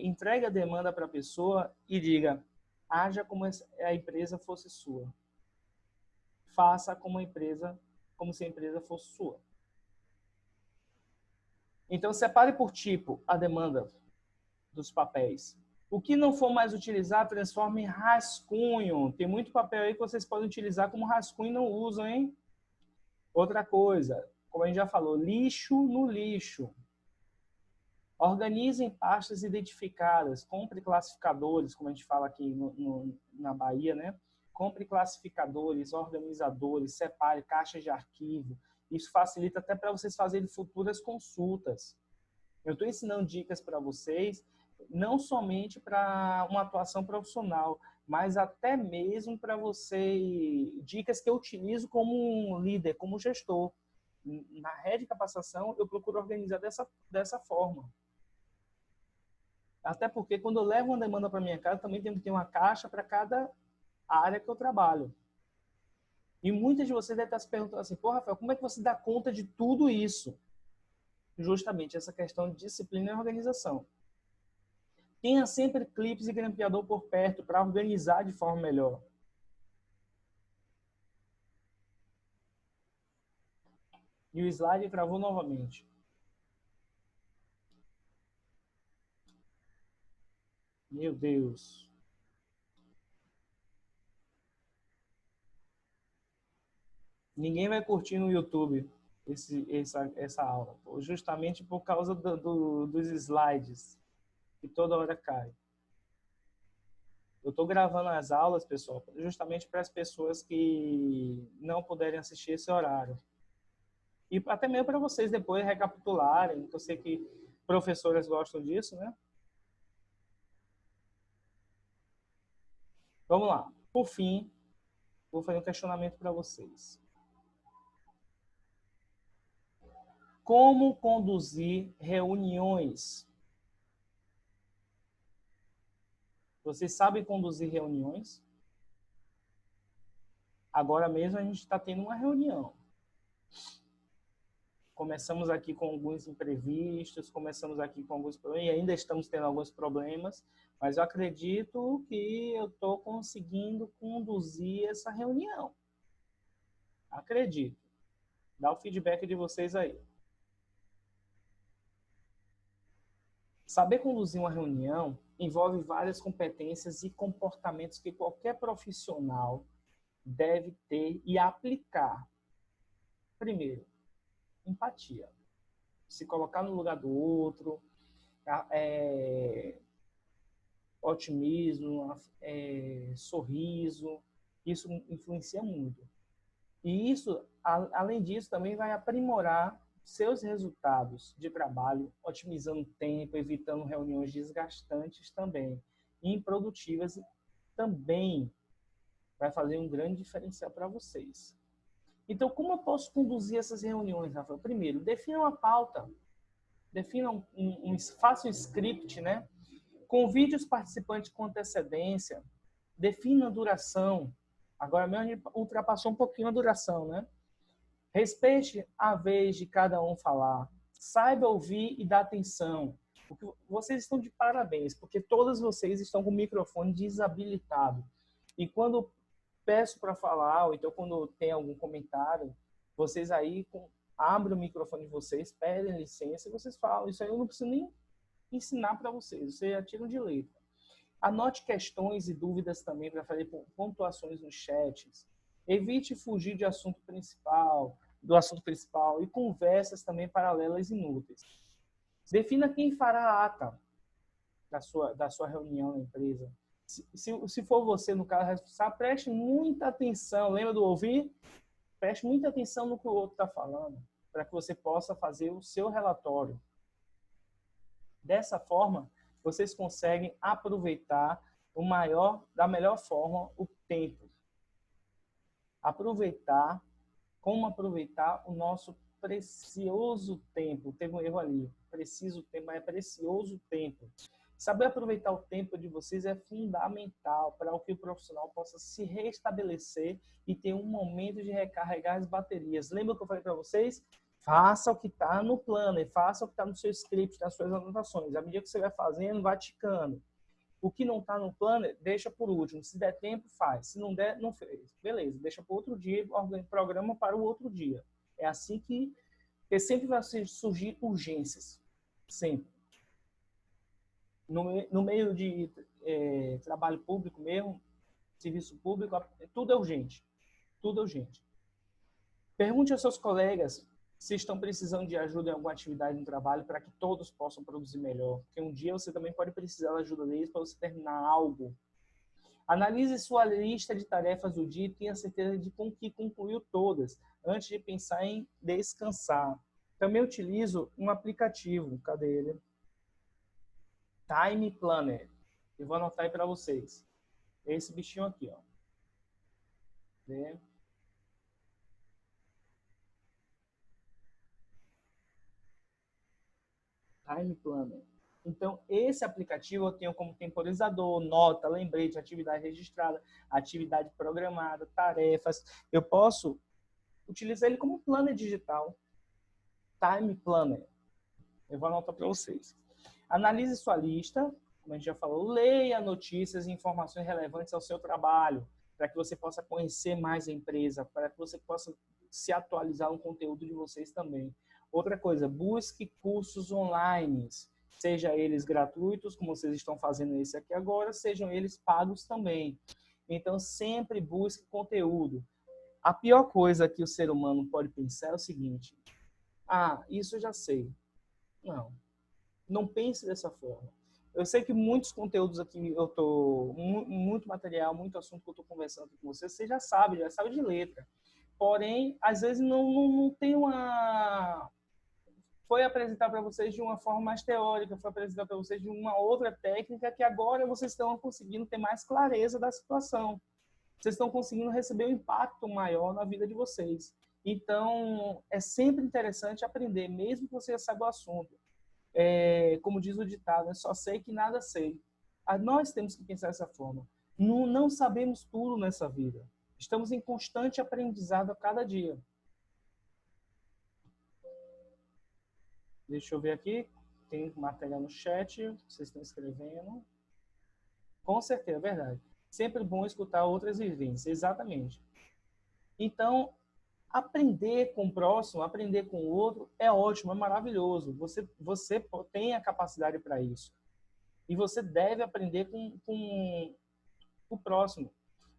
Entregue a demanda para a pessoa e diga, haja como se a empresa fosse sua. Faça como se a empresa fosse sua. Então, separe por tipo a demanda dos papéis. O que não for mais utilizar, transforme em rascunho. Tem muito papel aí que vocês podem utilizar como rascunho e não usam, hein? Outra coisa, como a gente já falou, lixo no lixo. Organize em pastas identificadas. Compre classificadores, como a gente fala aqui na Bahia, né? Compre classificadores, organizadores, separe caixas de arquivo. Isso facilita até para vocês fazerem futuras consultas. Eu estou ensinando dicas para vocês, não somente para uma atuação profissional, mas até mesmo para você, dicas que eu utilizo como um líder, como gestor. Na rede de capacitação, eu procuro organizar dessa forma. Até porque, quando eu levo uma demanda para minha casa, também tenho que ter uma caixa para cada área que eu trabalho. E muitas de vocês devem estar se perguntando assim, pô, Rafael, como é que você dá conta de tudo isso? Justamente essa questão de disciplina e organização. Tenha sempre clipes e grampeador por perto para organizar de forma melhor. E o slide travou novamente. Meu Deus. Ninguém vai curtir no YouTube essa aula, justamente por causa dos slides, que toda hora cai. Eu estou gravando as aulas, pessoal, justamente para as pessoas que não puderem assistir esse horário. E até mesmo para vocês depois recapitularem, que eu sei que professoras gostam disso, né? Vamos lá. Por fim, vou fazer um questionamento para vocês. Como conduzir reuniões? Vocês sabem conduzir reuniões? Agora mesmo a gente está tendo uma reunião. Começamos aqui com alguns imprevistos, começamos aqui com alguns problemas, e ainda estamos tendo alguns problemas, mas eu acredito que eu estou conseguindo conduzir essa reunião. Acredito. Dá o feedback de vocês aí. Saber conduzir uma reunião envolve várias competências e comportamentos que qualquer profissional deve ter e aplicar. Primeiro, empatia. Se colocar no lugar do outro, otimismo, sorriso, isso influencia muito. E isso, além disso, também vai aprimorar seus resultados de trabalho, otimizando tempo, evitando reuniões desgastantes também, e improdutivas também vai fazer um grande diferencial para vocês. Então, como eu posso conduzir essas reuniões, Rafael? Primeiro, defina uma pauta, faça um script, né? Convide os participantes com antecedência, defina a duração. Agora mesmo ultrapassou um pouquinho a duração, né? Respeite a vez de cada um falar. Saiba ouvir e dar atenção. Vocês estão de parabéns, porque todas vocês estão com o microfone desabilitado. E quando peço para falar, ou então quando tem algum comentário, vocês aí abrem o microfone de vocês, pedem licença e vocês falam. Isso aí eu não preciso nem ensinar para vocês, vocês já tiram de letra. Anote questões e dúvidas também para fazer pontuações nos chats. Evite fugir do assunto principal e conversas também paralelas inúteis. Defina quem fará a ata da sua reunião na empresa. Se for você, no caso responsável, preste muita atenção. Lembra do ouvir? Preste muita atenção no que o outro está falando, para que você possa fazer o seu relatório. Dessa forma, vocês conseguem aproveitar da melhor forma o tempo. Como aproveitar o nosso precioso tempo. Teve um erro ali. Preciso tempo, mas é precioso tempo. Saber aproveitar o tempo de vocês é fundamental para que o profissional possa se restabelecer e ter um momento de recarregar as baterias. Lembra que eu falei para vocês? Faça o que está no planner, faça o que está no seu script, nas suas anotações. À medida que você vai fazendo, vai ticando. O que não está no planner, deixa por último. Se der tempo, faz. Se não der, não fez. Beleza, deixa para outro dia, programa para o outro dia. É assim que sempre vai surgir urgências. Sempre. No meio de trabalho público mesmo, serviço público, tudo é urgente. Tudo é urgente. Pergunte aos seus colegas se estão precisando de ajuda em alguma atividade no trabalho para que todos possam produzir melhor. Porque um dia você também pode precisar da ajuda deles para você terminar algo. Analise sua lista de tarefas do dia e tenha certeza de que concluiu todas, antes de pensar em descansar. Também utilizo um aplicativo. Cadê ele? Time Planner. Eu vou anotar aí para vocês. Esse bichinho aqui, ó. Vê? Time Planner. Então, esse aplicativo eu tenho como temporizador, nota, lembrete, atividade registrada, atividade programada, tarefas. Eu posso utilizar ele como planner digital. Time Planner. Eu vou anotar para vocês. Analise sua lista, como a gente já falou, leia notícias e informações relevantes ao seu trabalho, para que você possa conhecer mais a empresa, para que você possa se atualizar no conteúdo de vocês também. Outra coisa, busque cursos online, seja eles gratuitos, como vocês estão fazendo esse aqui agora, sejam eles pagos também. Então, sempre busque conteúdo. A pior coisa que o ser humano pode pensar é o seguinte: isso eu já sei. Não pense dessa forma. Eu sei que muitos conteúdos aqui, muito material, muito assunto que eu estou conversando aqui com você já sabe de letra. Porém, às vezes não tem foi apresentar para vocês de uma forma mais teórica, foi apresentar para vocês de uma outra técnica que agora vocês estão conseguindo ter mais clareza da situação. Vocês estão conseguindo receber um impacto maior na vida de vocês. Então, é sempre interessante aprender, mesmo que você já saiba o assunto. Como diz o ditado, só sei que nada sei. Nós temos que pensar dessa forma. Não sabemos tudo nessa vida. Estamos em constante aprendizado a cada dia. Deixa eu ver aqui. Tem matéria no chat. Vocês estão escrevendo. Com certeza, é verdade. Sempre bom escutar outras vivências. Exatamente. Então, aprender com o próximo, aprender com o outro é ótimo, é maravilhoso. Você tem a capacidade para isso. E você deve aprender com o próximo.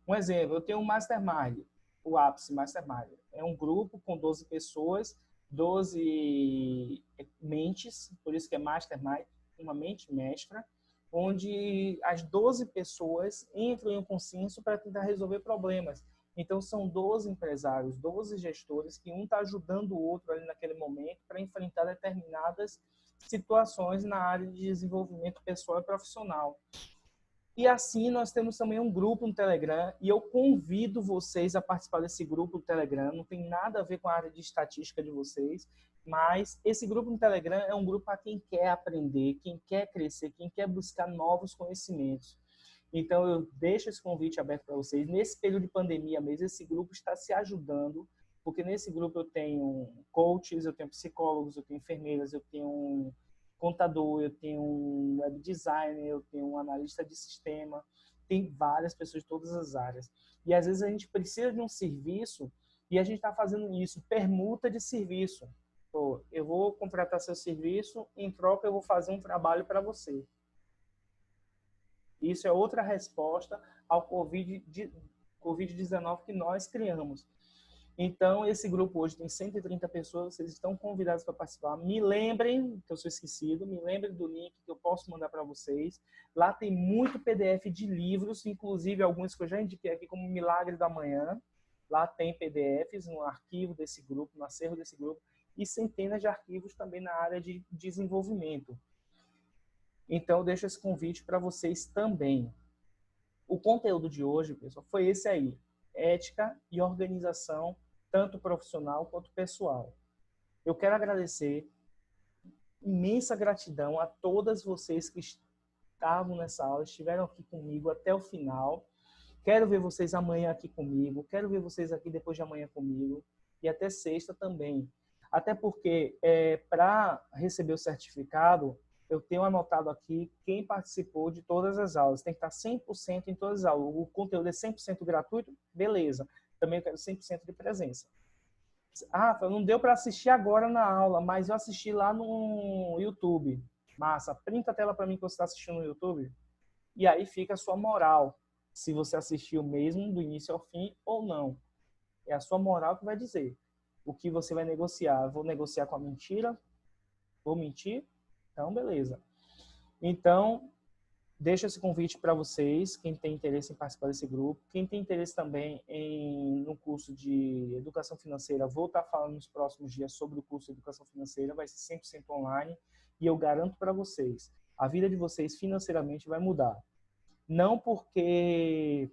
Um exemplo, eu tenho um Mastermind, o Ápice Mastermind. É um grupo com 12 pessoas, 12 mentes, por isso que é Mastermind, uma mente mestra, onde as 12 pessoas entram em um consenso para tentar resolver problemas. Então, são 12 empresários, 12 gestores, que um está ajudando o outro ali naquele momento para enfrentar determinadas situações na área de desenvolvimento pessoal e profissional. E assim, nós temos também um grupo no Telegram, e eu convido vocês a participar desse grupo no Telegram. Não tem nada a ver com a área de estatística de vocês, mas esse grupo no Telegram é um grupo para quem quer aprender, quem quer crescer, quem quer buscar novos conhecimentos. Então, eu deixo esse convite aberto para vocês. Nesse período de pandemia mesmo, esse grupo está se ajudando, porque nesse grupo eu tenho coaches, eu tenho psicólogos, eu tenho enfermeiras, eu tenho um contador, eu tenho um web designer, eu tenho um analista de sistema, tem várias pessoas de todas as áreas. E às vezes a gente precisa de um serviço e a gente está fazendo isso, permuta de serviço. Pô, eu vou contratar seu serviço, em troca eu vou fazer um trabalho para você. Isso é outra resposta ao Covid-19 que nós criamos. Então, esse grupo hoje tem 130 pessoas, vocês estão convidados para participar. Me lembrem, que eu sou esquecido, me lembrem do link que eu posso mandar para vocês. Lá tem muito PDF de livros, inclusive alguns que eu já indiquei aqui, como Milagre da Manhã. Lá tem PDFs no arquivo desse grupo, no acervo desse grupo, e centenas de arquivos também na área de desenvolvimento. Então, eu deixo esse convite para vocês também. O conteúdo de hoje, pessoal, foi esse aí. Ética e organização, tanto profissional quanto pessoal. Eu quero agradecer, imensa gratidão a todas vocês que estavam nessa aula, estiveram aqui comigo até o final. Quero ver vocês amanhã aqui comigo, quero ver vocês aqui depois de amanhã comigo e até sexta também. Até porque, para receber o certificado, eu tenho anotado aqui quem participou de todas as aulas. Tem que estar 100% em todas as aulas. O conteúdo é 100% gratuito? Beleza. Também eu quero 100% de presença. Ah, não deu para assistir agora na aula, mas eu assisti lá no YouTube. Massa, printa a tela para mim que você está assistindo no YouTube. E aí fica a sua moral. Se você assistiu mesmo do início ao fim ou não. É a sua moral que vai dizer. O que você vai negociar. Vou negociar com a mentira? Vou mentir? Então, beleza. Então, deixo esse convite para vocês, quem tem interesse em participar desse grupo. Quem tem interesse também no curso de Educação Financeira, vou estar falando nos próximos dias sobre o curso de Educação Financeira, vai ser 100% online. E eu garanto para vocês, a vida de vocês financeiramente vai mudar. Não porque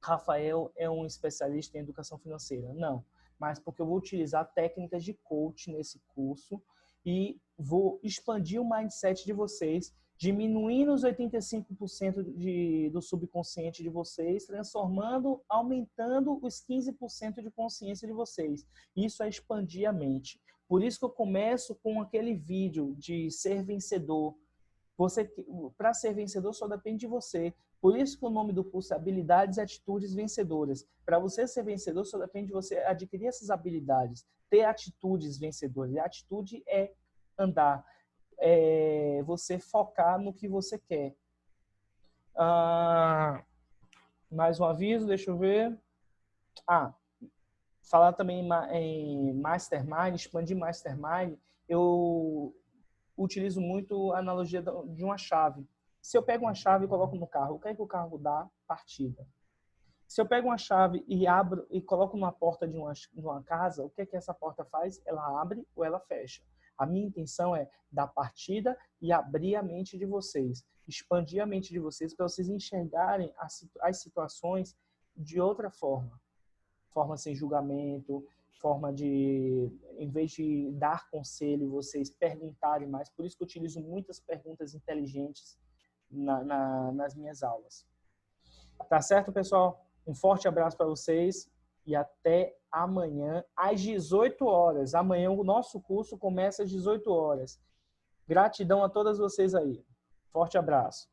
Rafael é um especialista em educação financeira, não. Mas porque eu vou utilizar técnicas de coach nesse curso e vou expandir o mindset de vocês, diminuindo os 85% do subconsciente de vocês, transformando, aumentando os 15% de consciência de vocês. Isso é expandir a mente. Por isso que eu começo com aquele vídeo de ser vencedor. Para ser vencedor só depende de você. Por isso que o nome do curso é Habilidades e Atitudes Vencedoras. Para você ser vencedor, só depende de você adquirir essas habilidades, ter atitudes vencedoras. E a atitude é andar, é você focar no que você quer. Mais um aviso, deixa eu ver. Falar também em Mastermind, expandir Mastermind, eu utilizo muito a analogia de uma chave. Se eu pego uma chave e coloco no carro, o que é que o carro dá? Partida. Se eu pego uma chave e abro e coloco numa porta de uma casa, o que é que essa porta faz? Ela abre ou ela fecha. A minha intenção é dar partida e abrir a mente de vocês, expandir a mente de vocês para vocês enxergarem as situações de outra forma. Forma sem julgamento, forma de, em vez de dar conselho, vocês perguntarem mais. Por isso que eu utilizo muitas perguntas inteligentes nas minhas aulas. Tá certo, pessoal? Um forte abraço para vocês e até amanhã às 18 horas. Amanhã o nosso curso começa às 18 horas. Gratidão a todas vocês aí. Forte abraço.